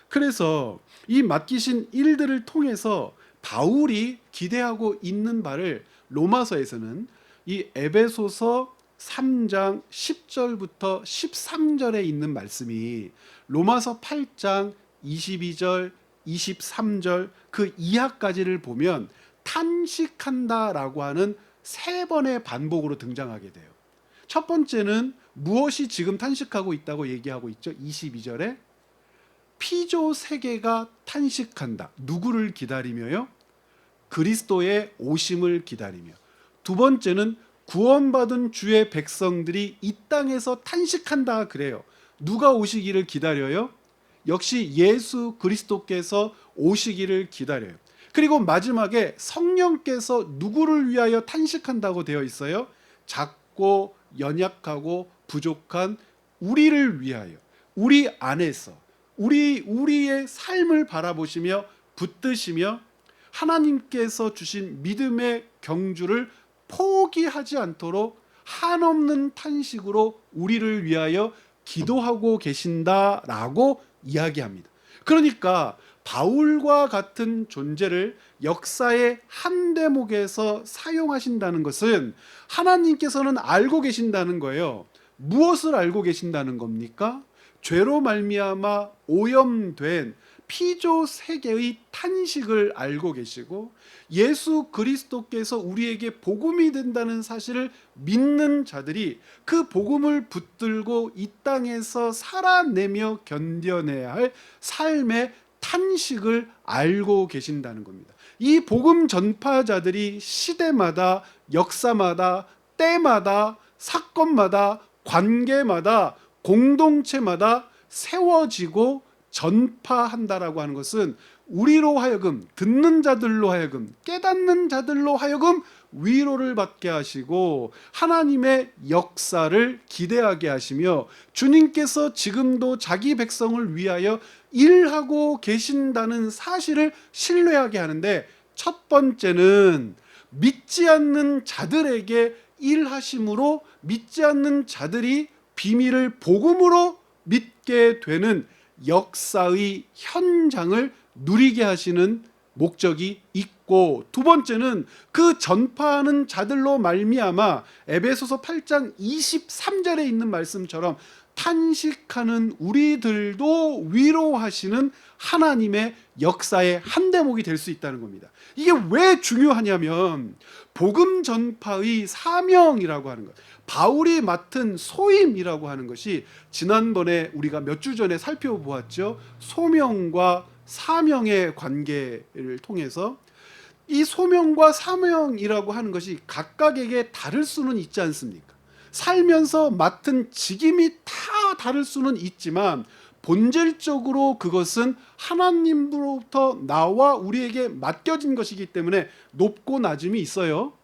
그래서 이 맡기신 일들을 통해서 바울이 기대하고 있는 바를 로마서에서는 이 에베소서 3장 10절부터 13절에 있는 말씀이 로마서 8장 22절, 23절 그 이하까지를 보면 탄식한다라고 하는 세 번의 반복으로 등장하게 돼요. 첫 번째는 무엇이 지금 탄식하고 있다고 얘기하고 있죠? 22절에 피조 세계가 탄식한다. 누구를 기다리며요? 그리스도의 오심을 기다리며. 두 번째는 구원받은 주의 백성들이 이 땅에서 탄식한다 그래요. 누가 오시기를 기다려요? 역시 예수 그리스도께서 오시기를 기다려요. 그리고 마지막에 성령께서 누구를 위하여 탄식한다고 되어 있어요? 작고 연약하고 부족한 우리를 위하여, 우리 안에서 우리의 삶을 바라보시며 붙드시며 하나님께서 주신 믿음의 경주를 포기하지 않도록 한없는 탄식으로 우리를 위하여 기도하고 계신다라고 이야기합니다. 그러니까 바울과 같은 존재를 역사의 한 대목에서 사용하신다는 것은 하나님께서는 알고 계신다는 거예요. 무엇을 알고 계신다는 겁니까? 죄로 말미암아 오염된 피조 세계의 탄식을 알고 계시고, 예수 그리스도께서 우리에게 복음이 된다는 사실을 믿는 자들이 그 복음을 붙들고 이 땅에서 살아내며 견뎌내야 할 삶의 탄식을 알고 계신다는 겁니다. 이 복음 전파자들이 시대마다, 역사마다, 때마다, 사건마다, 관계마다, 공동체마다 세워지고 전파한다라고 하는 것은 우리로 하여금, 듣는 자들로 하여금, 깨닫는 자들로 하여금 위로를 받게 하시고 하나님의 역사를 기대하게 하시며, 주님께서 지금도 자기 백성을 위하여 일하고 계신다는 사실을 신뢰하게 하는데, 첫 번째는 믿지 않는 자들에게 일하심으로 믿지 않는 자들이 비밀을 복음으로 믿게 되는 역사의 현장을 누리게 하시는 목적이 있고, 두 번째는 그 전파하는 자들로 말미암아 에베소서 8장 23절에 있는 말씀처럼 탄식하는 우리들도 위로하시는 하나님의 역사의 한 대목이 될 수 있다는 겁니다. 이게 왜 중요하냐면 복음 전파의 사명이라고 하는 것, 바울이 맡은 소임이라고 하는 것이 지난번에 우리가 몇 주 전에 살펴보았죠. 소명과 사명의 관계를 통해서 이 소명과 사명이라고 하는 것이 각각에게 다를 수는 있지 않습니까? 살면서 맡은 직임이 다 다를 수는 있지만 본질적으로 그것은 하나님으로부터 나와 우리에게 맡겨진 것이기 때문에 높고 낮음이 있어요.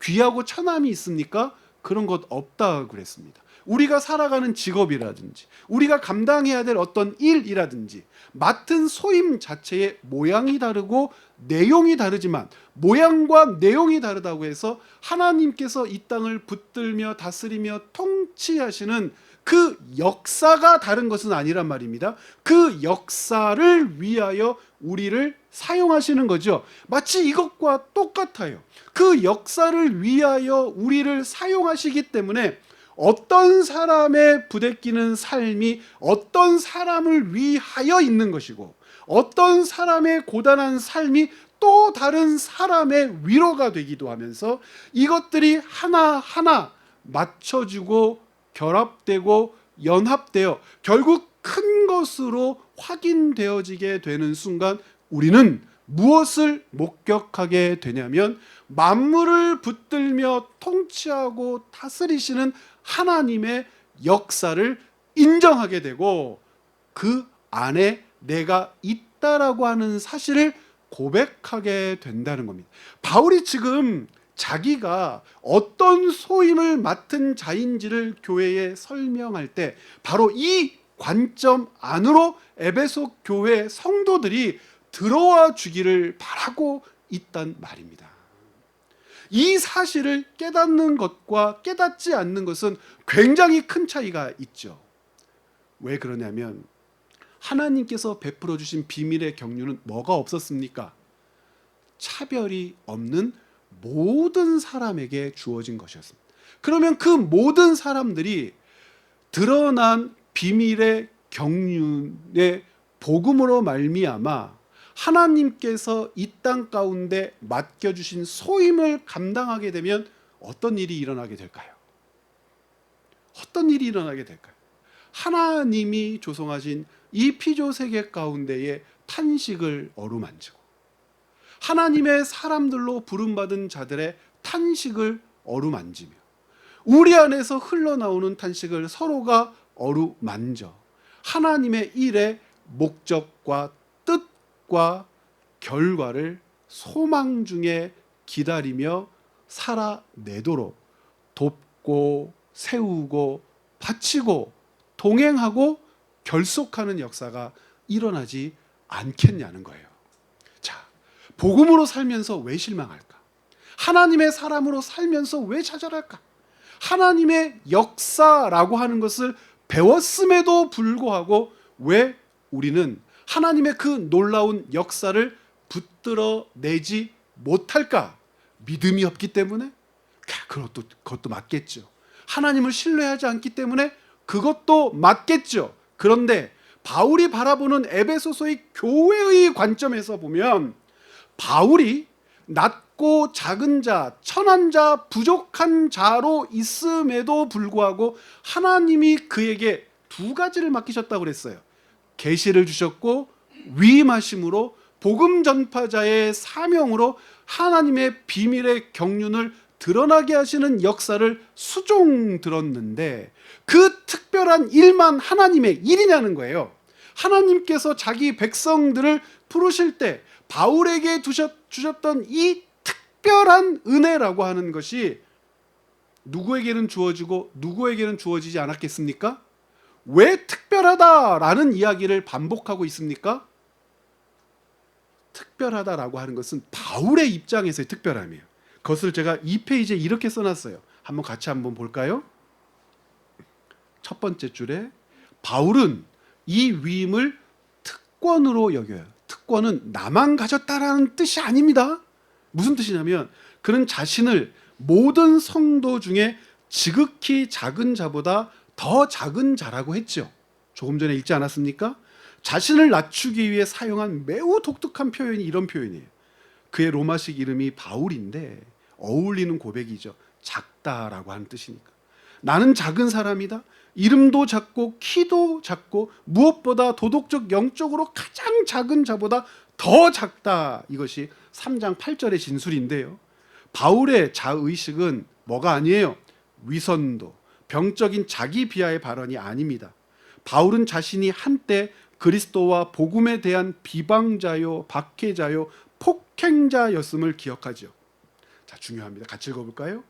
귀하고 천함이 있습니까? 그런 것 없다 그랬습니다. 우리가 살아가는 직업이라든지 우리가 감당해야 될 어떤 일이라든지 맡은 소임 자체의 모양이 다르고 내용이 다르지만, 모양과 내용이 다르다고 해서 하나님께서 이 땅을 붙들며 다스리며 통치하시는 그 역사가 다른 것은 아니란 말입니다. 그 역사를 위하여 우리를 사용하시는 거죠. 마치 이것과 똑같아요. 그 역사를 위하여 우리를 사용하시기 때문에 어떤 사람의 부대끼는 삶이 어떤 사람을 위하여 있는 것이고, 어떤 사람의 고단한 삶이 또 다른 사람의 위로가 되기도 하면서, 이것들이 하나하나 맞춰지고 결합되고 연합되어 결국 큰 것으로 확인되어지게 되는 순간 우리는 무엇을 목격하게 되냐면, 만물을 붙들며 통치하고 다스리시는 하나님의 역사를 인정하게 되고, 그 안에 내가 있다라고 하는 사실을 고백하게 된다는 겁니다. 바울이 지금 자기가 어떤 소임을 맡은 자인지를 교회에 설명할 때 바로 이 관점 안으로 에베소 교회 성도들이 들어와 주기를 바라고 있단 말입니다. 이 사실을 깨닫는 것과 깨닫지 않는 것은 굉장히 큰 차이가 있죠. 왜 그러냐면 하나님께서 베풀어 주신 비밀의 경륜은 뭐가 없었습니까? 차별이 없는 모든 사람에게 주어진 것이었습니다. 그러면 그 모든 사람들이 드러난 비밀의 경륜의 복음으로 말미암아 하나님께서 이 땅 가운데 맡겨주신 소임을 감당하게 되면 어떤 일이 일어나게 될까요? 어떤 일이 일어나게 될까요? 하나님이 조성하신 이 피조 세계 가운데에 탄식을 어루만지고 하나님의 사람들로 부름받은 자들의 탄식을 어루만지며 우리 안에서 흘러나오는 탄식을 서로가 어루만져 하나님의 일의 목적과 뜻과 결과를 소망 중에 기다리며 살아내도록 돕고 세우고 바치고 동행하고 결속하는 역사가 일어나지 않겠냐는 거예요. 자, 복음으로 살면서 왜 실망할까? 하나님의 사람으로 살면서 왜 좌절할까? 하나님의 역사라고 하는 것을 배웠음에도 불구하고 왜 우리는 하나님의 그 놀라운 역사를 붙들어 내지 못할까? 믿음이 없기 때문에? 그것도 맞겠죠. 하나님을 신뢰하지 않기 때문에 그것도 맞겠죠. 그런데 바울이 바라보는 에베소서의 교회의 관점에서 보면 바울이 낮고 작은 자, 천한 자, 부족한 자로 있음에도 불구하고 하나님이 그에게 두 가지를 맡기셨다고 그랬어요. 계시를 주셨고 위임하심으로 복음 전파자의 사명으로 하나님의 비밀의 경륜을 드러나게 하시는 역사를 수종 들었는데 그 특별한 일만 하나님의 일이냐는 거예요. 하나님께서 자기 백성들을 부르실 때 바울에게 주셨던 이 특별한 은혜라고 하는 것이 누구에게는 주어지고 누구에게는 주어지지 않았겠습니까? 왜 특별하다라는 이야기를 반복하고 있습니까? 특별하다라고 하는 것은 바울의 입장에서의 특별함이에요. 그것을 제가 2페이지에 이렇게 써놨어요. 같이 한번 볼까요? 첫 번째 줄에 바울은 이 위임을 특권으로 여겨요. 특권은 나만 가졌다라는 뜻이 아닙니다. 무슨 뜻이냐면 그는 자신을 모든 성도 중에 지극히 작은 자보다 더 작은 자라고 했죠. 조금 전에 읽지 않았습니까? 자신을 낮추기 위해 사용한 매우 독특한 표현이 이런 표현이에요. 그의 로마식 이름이 바울인데 어울리는 고백이죠. 작다라고 하는 뜻이니까. 나는 작은 사람이다. 이름도 작고 키도 작고 무엇보다 도덕적 영적으로 가장 작은 자보다 더 작다. 이것이 3장 8절의 진술인데요. 바울의 자의식은 뭐가 아니에요? 위선도, 병적인 자기 비하의 발언이 아닙니다. 바울은 자신이 한때 그리스도와 복음에 대한 비방자요, 박해자요, 폭행자였음을 기억하죠. 자, 중요합니다. 같이 읽어볼까요?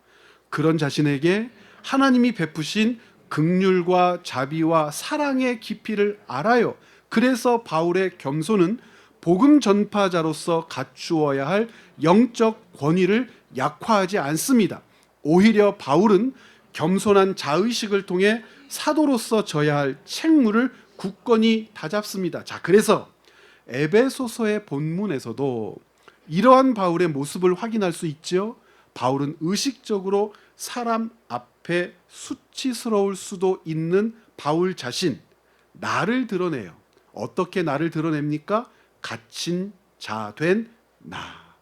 그런 자신에게 하나님이 베푸신 긍휼과 자비와 사랑의 깊이를 알아요. 그래서 바울의 겸손은 복음 전파자로서 갖추어야 할 영적 권위를 약화하지 않습니다. 오히려 바울은 겸손한 자의식을 통해 사도로서 져야 할 책무를 굳건히 다잡습니다. 자, 그래서 에베소서의 본문에서도 이러한 바울의 모습을 확인할 수 있죠. 바울은 의식적으로 사람 앞에 수치스러울 수도 있는 바울 자신, 나를 드러내요. 어떻게 나를 드러냅니까? 갇힌 자 된 나.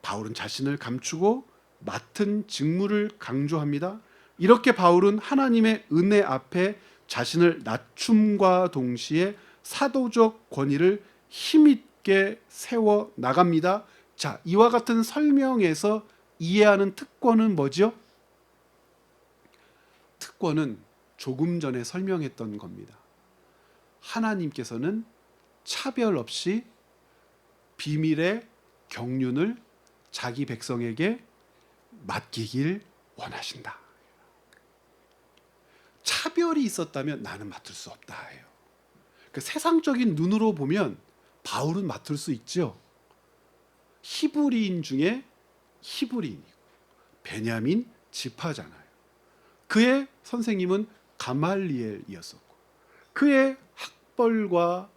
바울은 자신을 감추고 맡은 직무를 강조합니다. 이렇게 바울은 하나님의 은혜 앞에 자신을 낮춤과 동시에 사도적 권위를 힘있게 세워 나갑니다. 자, 이와 같은 설명에서 이해하는 특권은 뭐죠? 특권은 조금 전에 설명했던 겁니다. 하나님께서는 차별 없이 비밀의 경륜을 자기 백성에게 맡기길 원하신다. 차별이 있었다면 나는 맡을 수 없다 해요. 그 세상적인 눈으로 보면 바울은 맡을 수 있죠. 히브리인 중에 히브리인이고 베냐민 지파잖아요. 그의 선생님은 가말리엘이었었고 그의 학벌과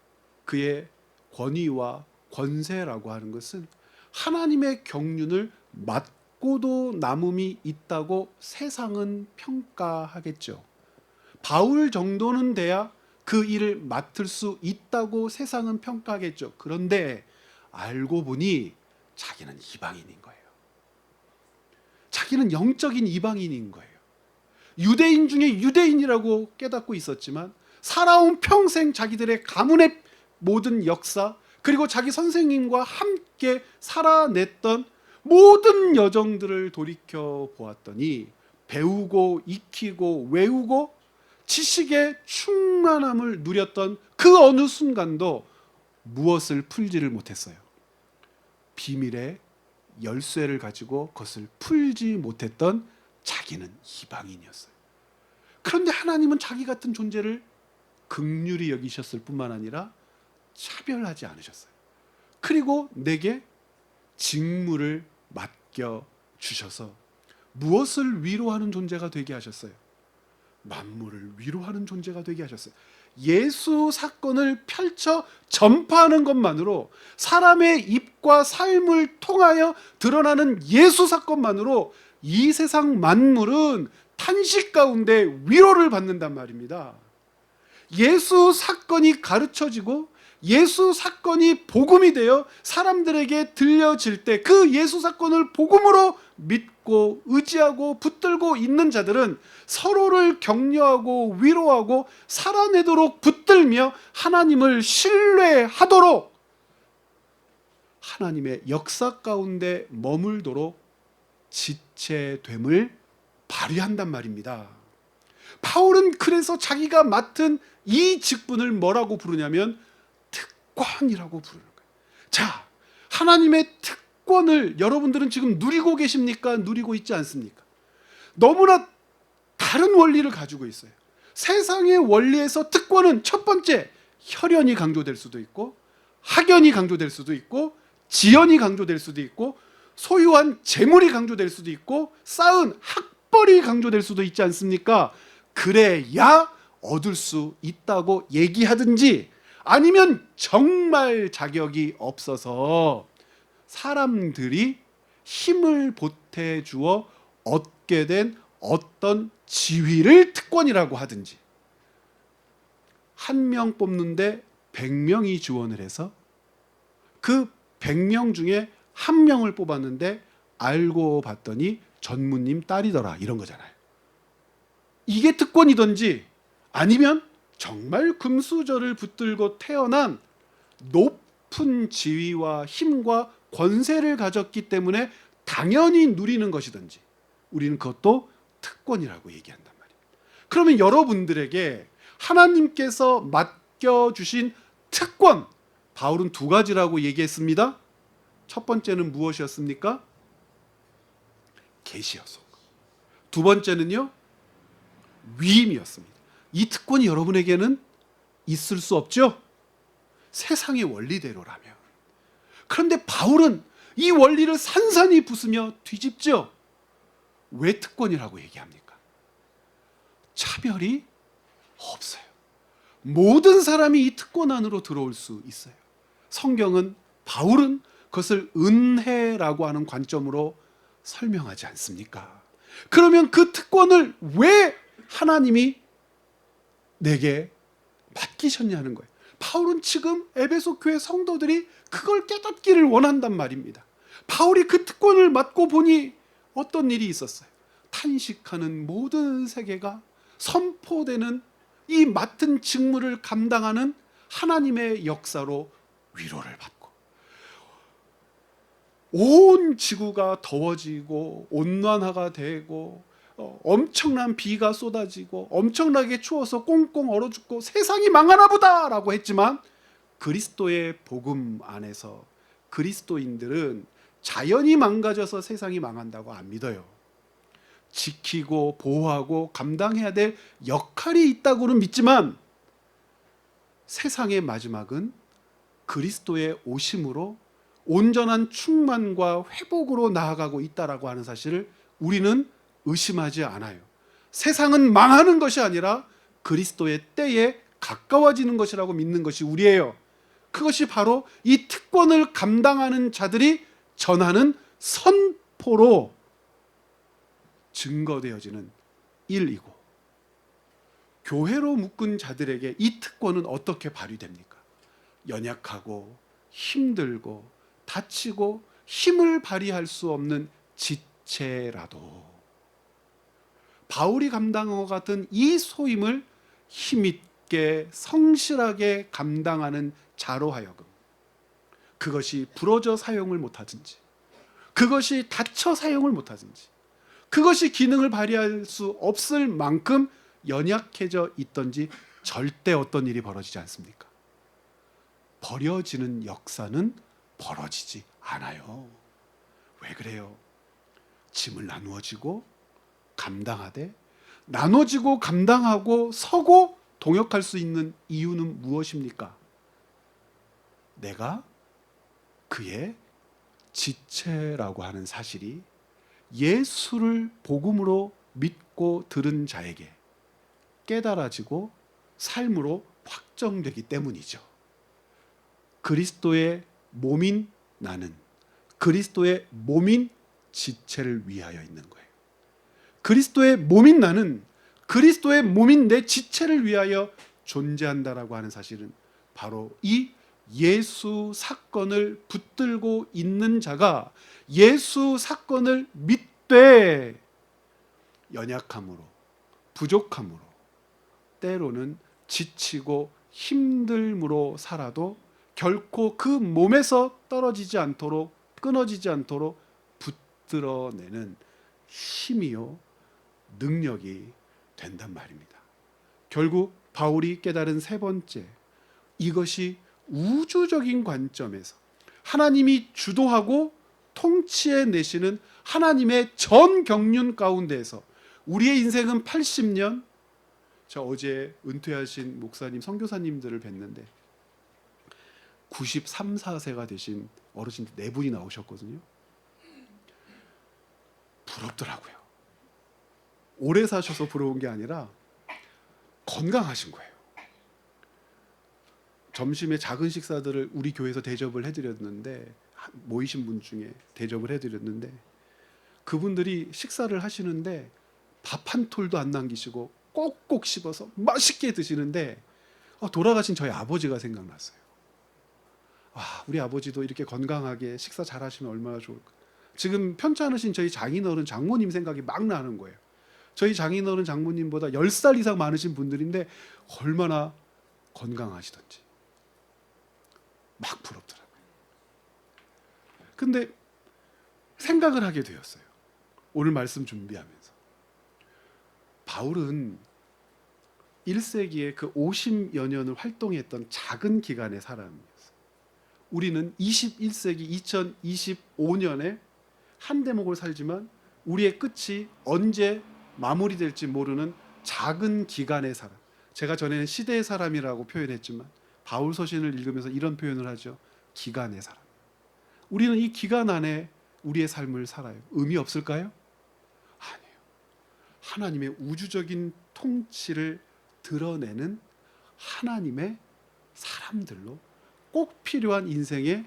그의 권위와 권세라고 하는 것은 하나님의 경륜을 맡고도 남음이 있다고 세상은 평가하겠죠. 바울 정도는 돼야 그 일을 맡을 수 있다고 세상은 평가하겠죠. 그런데 알고 보니 자기는 이방인인 거예요. 자기는 영적인 이방인인 거예요. 유대인 중에 유대인이라고 깨닫고 있었지만 살아온 평생 자기들의 가문의 모든 역사 그리고 자기 선생님과 함께 살아냈던 모든 여정들을 돌이켜 보았더니 배우고 익히고 외우고 지식의 충만함을 누렸던 그 어느 순간도 무엇을 풀지를 못했어요. 비밀의 열쇠를 가지고 그것을 풀지 못했던 자기는 이방인이었어요. 그런데 하나님은 자기 같은 존재를 긍휼히 여기셨을 뿐만 아니라 차별하지 않으셨어요. 그리고 내게 직무를 맡겨 주셔서 무엇을 위로하는 존재가 되게 하셨어요? 만물을 위로하는 존재가 되게 하셨어요. 예수 사건을 펼쳐 전파하는 것만으로, 사람의 입과 삶을 통하여 드러나는 예수 사건만으로 이 세상 만물은 탄식 가운데 위로를 받는단 말입니다. 예수 사건이 가르쳐지고 예수 사건이 복음이 되어 사람들에게 들려질 때, 그 예수 사건을 복음으로 믿고 의지하고 붙들고 있는 자들은 서로를 격려하고 위로하고 살아내도록 붙들며 하나님을 신뢰하도록, 하나님의 역사 가운데 머물도록 지체됨을 발휘한단 말입니다. 바울은 그래서 자기가 맡은 이 직분을 뭐라고 부르냐면 특권이라고 부르는 거예요. 자, 하나님의 특권을 여러분들은 지금 누리고 계십니까? 누리고 있지 않습니까? 너무나 다른 원리를 가지고 있어요. 세상의 원리에서 특권은 첫 번째, 혈연이 강조될 수도 있고, 학연이 강조될 수도 있고, 지연이 강조될 수도 있고, 소유한 재물이 강조될 수도 있고, 쌓은 학벌이 강조될 수도 있지 않습니까? 그래야 얻을 수 있다고 얘기하든지, 아니면 정말 자격이 없어서 사람들이 힘을 보태주어 얻게 된 어떤 지위를 특권이라고 하든지, 한 명 뽑는데 100명이 지원을 해서 그 100명 중에 한 명을 뽑았는데 알고 봤더니 전무님 딸이더라, 이런 거잖아요. 이게 특권이든지, 아니면 정말 금수저를 붙들고 태어난 높은 지위와 힘과 권세를 가졌기 때문에 당연히 누리는 것이든지, 우리는 그것도 특권이라고 얘기한단 말이에요. 그러면 여러분들에게 하나님께서 맡겨주신 특권, 바울은 두 가지라고 얘기했습니다. 첫 번째는 무엇이었습니까? 계시였고, 두 번째는요, 위임이었습니다. 이 특권이 여러분에게는 있을 수 없죠? 세상의 원리대로라면. 그런데 바울은 이 원리를 산산이 부수며 뒤집죠. 왜 특권이라고 얘기합니까? 차별이 없어요. 모든 사람이 이 특권 안으로 들어올 수 있어요. 성경은, 바울은 그것을 은혜라고 하는 관점으로 설명하지 않습니까? 그러면 그 특권을 왜 하나님이 내게 맡기셨냐는 거예요. 바울은 지금 에베소 교회 성도들이 그걸 깨닫기를 원한단 말입니다. 바울이 그 특권을 맡고 보니 어떤 일이 있었어요? 탄식하는 모든 세계가 선포되는 이 맡은 직무를 감당하는 하나님의 역사로 위로를 받고, 온 지구가 더워지고 온난화가 되고 엄청난 비가 쏟아지고 엄청나게 추워서 꽁꽁 얼어 죽고 세상이 망하나 보다라고 했지만, 그리스도의 복음 안에서 그리스도인들은 자연이 망가져서 세상이 망한다고 안 믿어요. 지키고 보호하고 감당해야 될 역할이 있다고는 믿지만, 세상의 마지막은 그리스도의 오심으로 온전한 충만과 회복으로 나아가고 있다라고 하는 사실을 우리는 의심하지 않아요. 세상은 망하는 것이 아니라 그리스도의 때에 가까워지는 것이라고 믿는 것이 우리예요. 그것이 바로 이 특권을 감당하는 자들이 전하는 선포로 증거되어지는 일이고, 교회로 묶은 자들에게 이 특권은 어떻게 발휘됩니까? 연약하고 힘들고 다치고 힘을 발휘할 수 없는 지체라도 바울이 감당한 것 같은 이 소임을 힘있게 성실하게 감당하는 자로 하여금, 그것이 부러져 사용을 못하든지, 그것이 다쳐 사용을 못하든지, 그것이 기능을 발휘할 수 없을 만큼 연약해져 있던지 절대 어떤 일이 벌어지지 않습니까? 버려지는 역사는 벌어지지 않아요. 왜 그래요? 짐을 나누어지고 감당하되, 나눠지고 감당하고 서고 동역할 수 있는 이유는 무엇입니까? 내가 그의 지체라고 하는 사실이 예수를 복음으로 믿고 들은 자에게 깨달아지고 삶으로 확정되기 때문이죠. 그리스도의 몸인 나는 그리스도의 몸인 지체를 위하여 있는 거예요. 그리스도의 몸인 나는 그리스도의 몸인 내 지체를 위하여 존재한다라고 하는 사실은 바로 이 예수 사건을 붙들고 있는 자가 예수 사건을 믿되 연약함으로 부족함으로 때로는 지치고 힘듦으로 살아도 결코 그 몸에서 떨어지지 않도록 끊어지지 않도록 붙들어내는 힘이요 능력이 된단 말입니다. 결국 바울이 깨달은 세 번째, 이것이 우주적인 관점에서 하나님이 주도하고 통치해 내시는 하나님의 전 경륜 가운데에서 우리의 인생은 80년, 저 어제 은퇴하신 목사님, 선교사님들을 뵀는데 93, 4세가 되신 어르신들 4분이 나오셨거든요. 부럽더라고요. 오래 사셔서 부러운 게 아니라 건강하신 거예요. 점심에 작은 식사들을 우리 교회에서 대접을 해드렸는데, 모이신 분 중에 대접을 해드렸는데 그분들이 식사를 하시는데 밥 한 톨도 안 남기시고 꼭꼭 씹어서 맛있게 드시는데 돌아가신 저희 아버지가 생각났어요. 와, 우리 아버지도 이렇게 건강하게 식사 잘 하시면 얼마나 좋을까. 지금 편찮으신 저희 장인어른 장모님 생각이 막 나는 거예요. 저희 장인어른 장모님보다 10살 이상 많으신 분들인데 얼마나 건강하시던지 막 부럽더라고요. 근데 생각을 하게 되었어요. 오늘 말씀 준비하면서 바울은 1세기에 그 50여 년을 활동했던 작은 기간의 사람이었어요. 우리는 21세기 2025년에 한 대목을 살지만 우리의 끝이 언제 마무리될지 모르는 작은 기간의 사람. 제가 전에는 시대의 사람이라고 표현했지만 바울 서신을 읽으면서 이런 표현을 하죠. 기간의 사람. 우리는 이 기간 안에 우리의 삶을 살아요. 의미 없을까요? 아니에요. 하나님의 우주적인 통치를 드러내는 하나님의 사람들로 꼭 필요한 인생의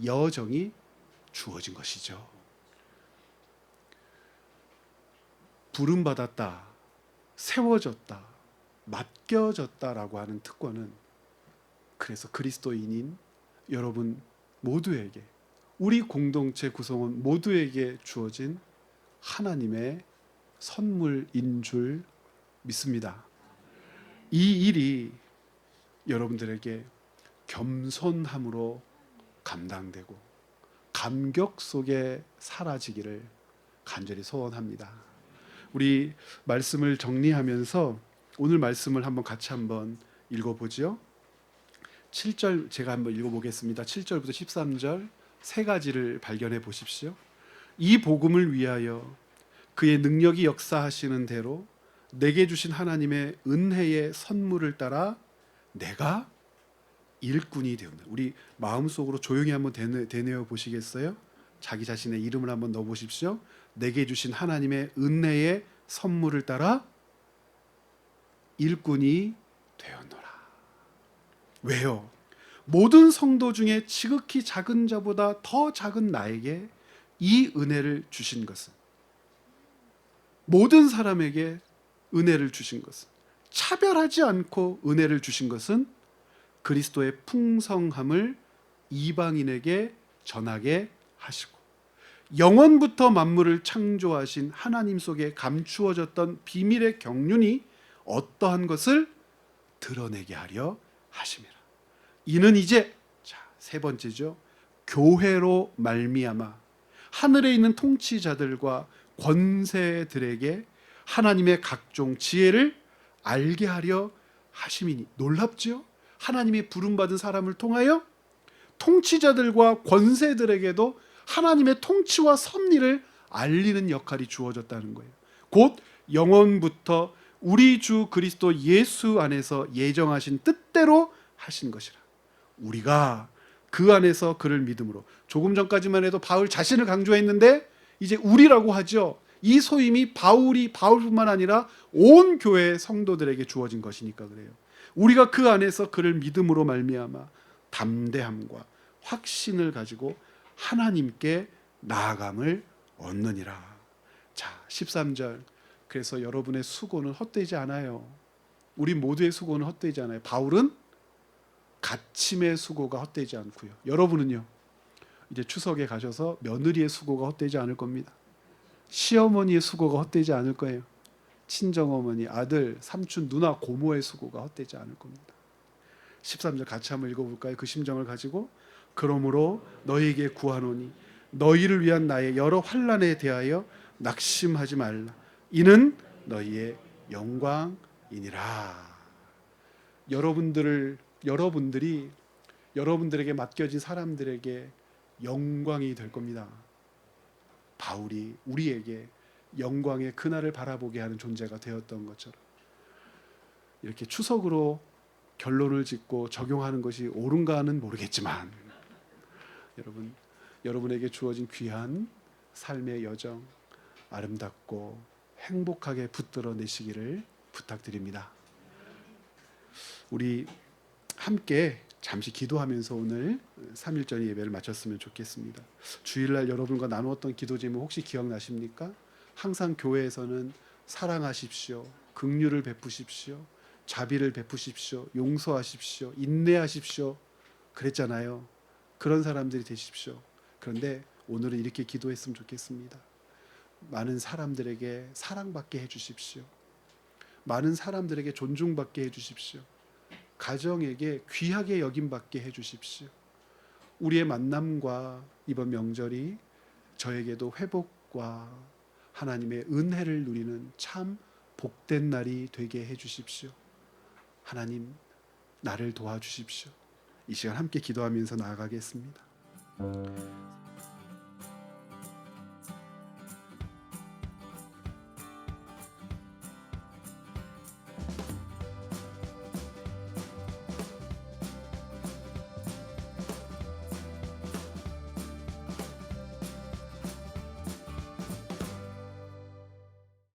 여정이 주어진 것이죠. 부름받았다, 세워졌다, 맡겨졌다라고 하는 특권은 그래서 그리스도인인 여러분 모두에게, 우리 공동체 구성원 모두에게 주어진 하나님의 선물인 줄 믿습니다. 이 일이 여러분들에게 겸손함으로 감당되고 감격 속에 사라지기를 간절히 소원합니다. 우리 말씀을 정리하면서 오늘 말씀을 같이 한번 읽어보죠. 7절 제가 한번 읽어보겠습니다. 7절부터 13절 세 가지를 발견해 보십시오. 이 복음을 위하여 그의 능력이 역사하시는 대로 내게 주신 하나님의 은혜의 선물을 따라 내가 일꾼이 되었다. 우리 마음속으로 조용히 한번 되뇌어 보시겠어요? 자기 자신의 이름을 한번 넣어 보십시오. 내게 주신 하나님의 은혜의 선물을 따라 일꾼이 되었노라. 왜요? 모든 성도 중에 지극히 작은 자보다 더 작은 나에게 이 은혜를 주신 것은, 모든 사람에게 은혜를 주신 것은, 차별하지 않고 은혜를 주신 것은 그리스도의 풍성함을 이방인에게 전하게 하시고 영원부터 만물을 창조하신 하나님 속에 감추어졌던 비밀의 경륜이 어떠한 것을 드러내게 하려 하심이라. 이는 이제, 세 번째죠, 교회로 말미암아 하늘에 있는 통치자들과 권세들에게 하나님의 각종 지혜를 알게 하려 하심이니. 놀랍죠? 하나님이 부름받은 사람을 통하여 통치자들과 권세들에게도 하나님의 통치와 섭리를 알리는 역할이 주어졌다는 거예요. 곧 영원부터 우리 주 그리스도 예수 안에서 예정하신 뜻대로 하신 것이라. 우리가 그 안에서 그를 믿음으로. 조금 전까지만 해도 바울 자신을 강조했는데 이제 우리라고 하죠. 이 소임이 바울뿐만 아니라 온 교회 성도들에게 주어진 것이니까 그래요. 우리가 그 안에서 그를 믿음으로 말미암아 담대함과 확신을 가지고 하나님께 나아감을 얻느니라. 자, 13절. 그래서 여러분의 수고는 헛되지 않아요. 우리 모두의 수고는 헛되지 않아요. 바울은 가침의 수고가 헛되지 않고요. 여러분은요, 이제 추석에 가셔서 며느리의 수고가 헛되지 않을 겁니다. 시어머니의 수고가 헛되지 않을 거예요. 친정어머니, 아들, 삼촌, 누나, 고모의 수고가 헛되지 않을 겁니다. 13절 같이 한번 읽어볼까요? 그 심정을 가지고. 그러므로 너희에게 구하노니 너희를 위한 나의 여러 환난에 대하여 낙심하지 말라. 이는 너희의 영광이니라. 여러분들이 여러분들에게 맡겨진 사람들에게 영광이 될 겁니다. 바울이 우리에게 영광의 그날을 바라보게 하는 존재가 되었던 것처럼 이렇게 추석으로 결론을 짓고 적용하는 것이 옳은가는 모르겠지만 여러분에게 주어진 귀한 삶의 여정 아름답고 행복하게 붙들어내시기를 부탁드립니다. 우리 함께 잠시 기도하면서 오늘 3.1절 예배를 마쳤으면 좋겠습니다. 주일날 여러분과 나누었던 기도 제목 혹시 기억나십니까? 항상 교회에서는 사랑하십시오, 긍휼을 베푸십시오, 자비를 베푸십시오, 용서하십시오, 인내하십시오 그랬잖아요. 그런 사람들이 되십시오. 그런데 오늘은 이렇게 기도했으면 좋겠습니다. 많은 사람들에게 사랑받게 해주십시오. 많은 사람들에게 존중받게 해주십시오. 가정에게 귀하게 여김받게 해주십시오. 우리의 만남과 이번 명절이 저에게도 회복과 하나님의 은혜를 누리는 참 복된 날이 되게 해주십시오. 하나님, 나를 도와주십시오. 이 시간 함께 기도하면서 나아가겠습니다.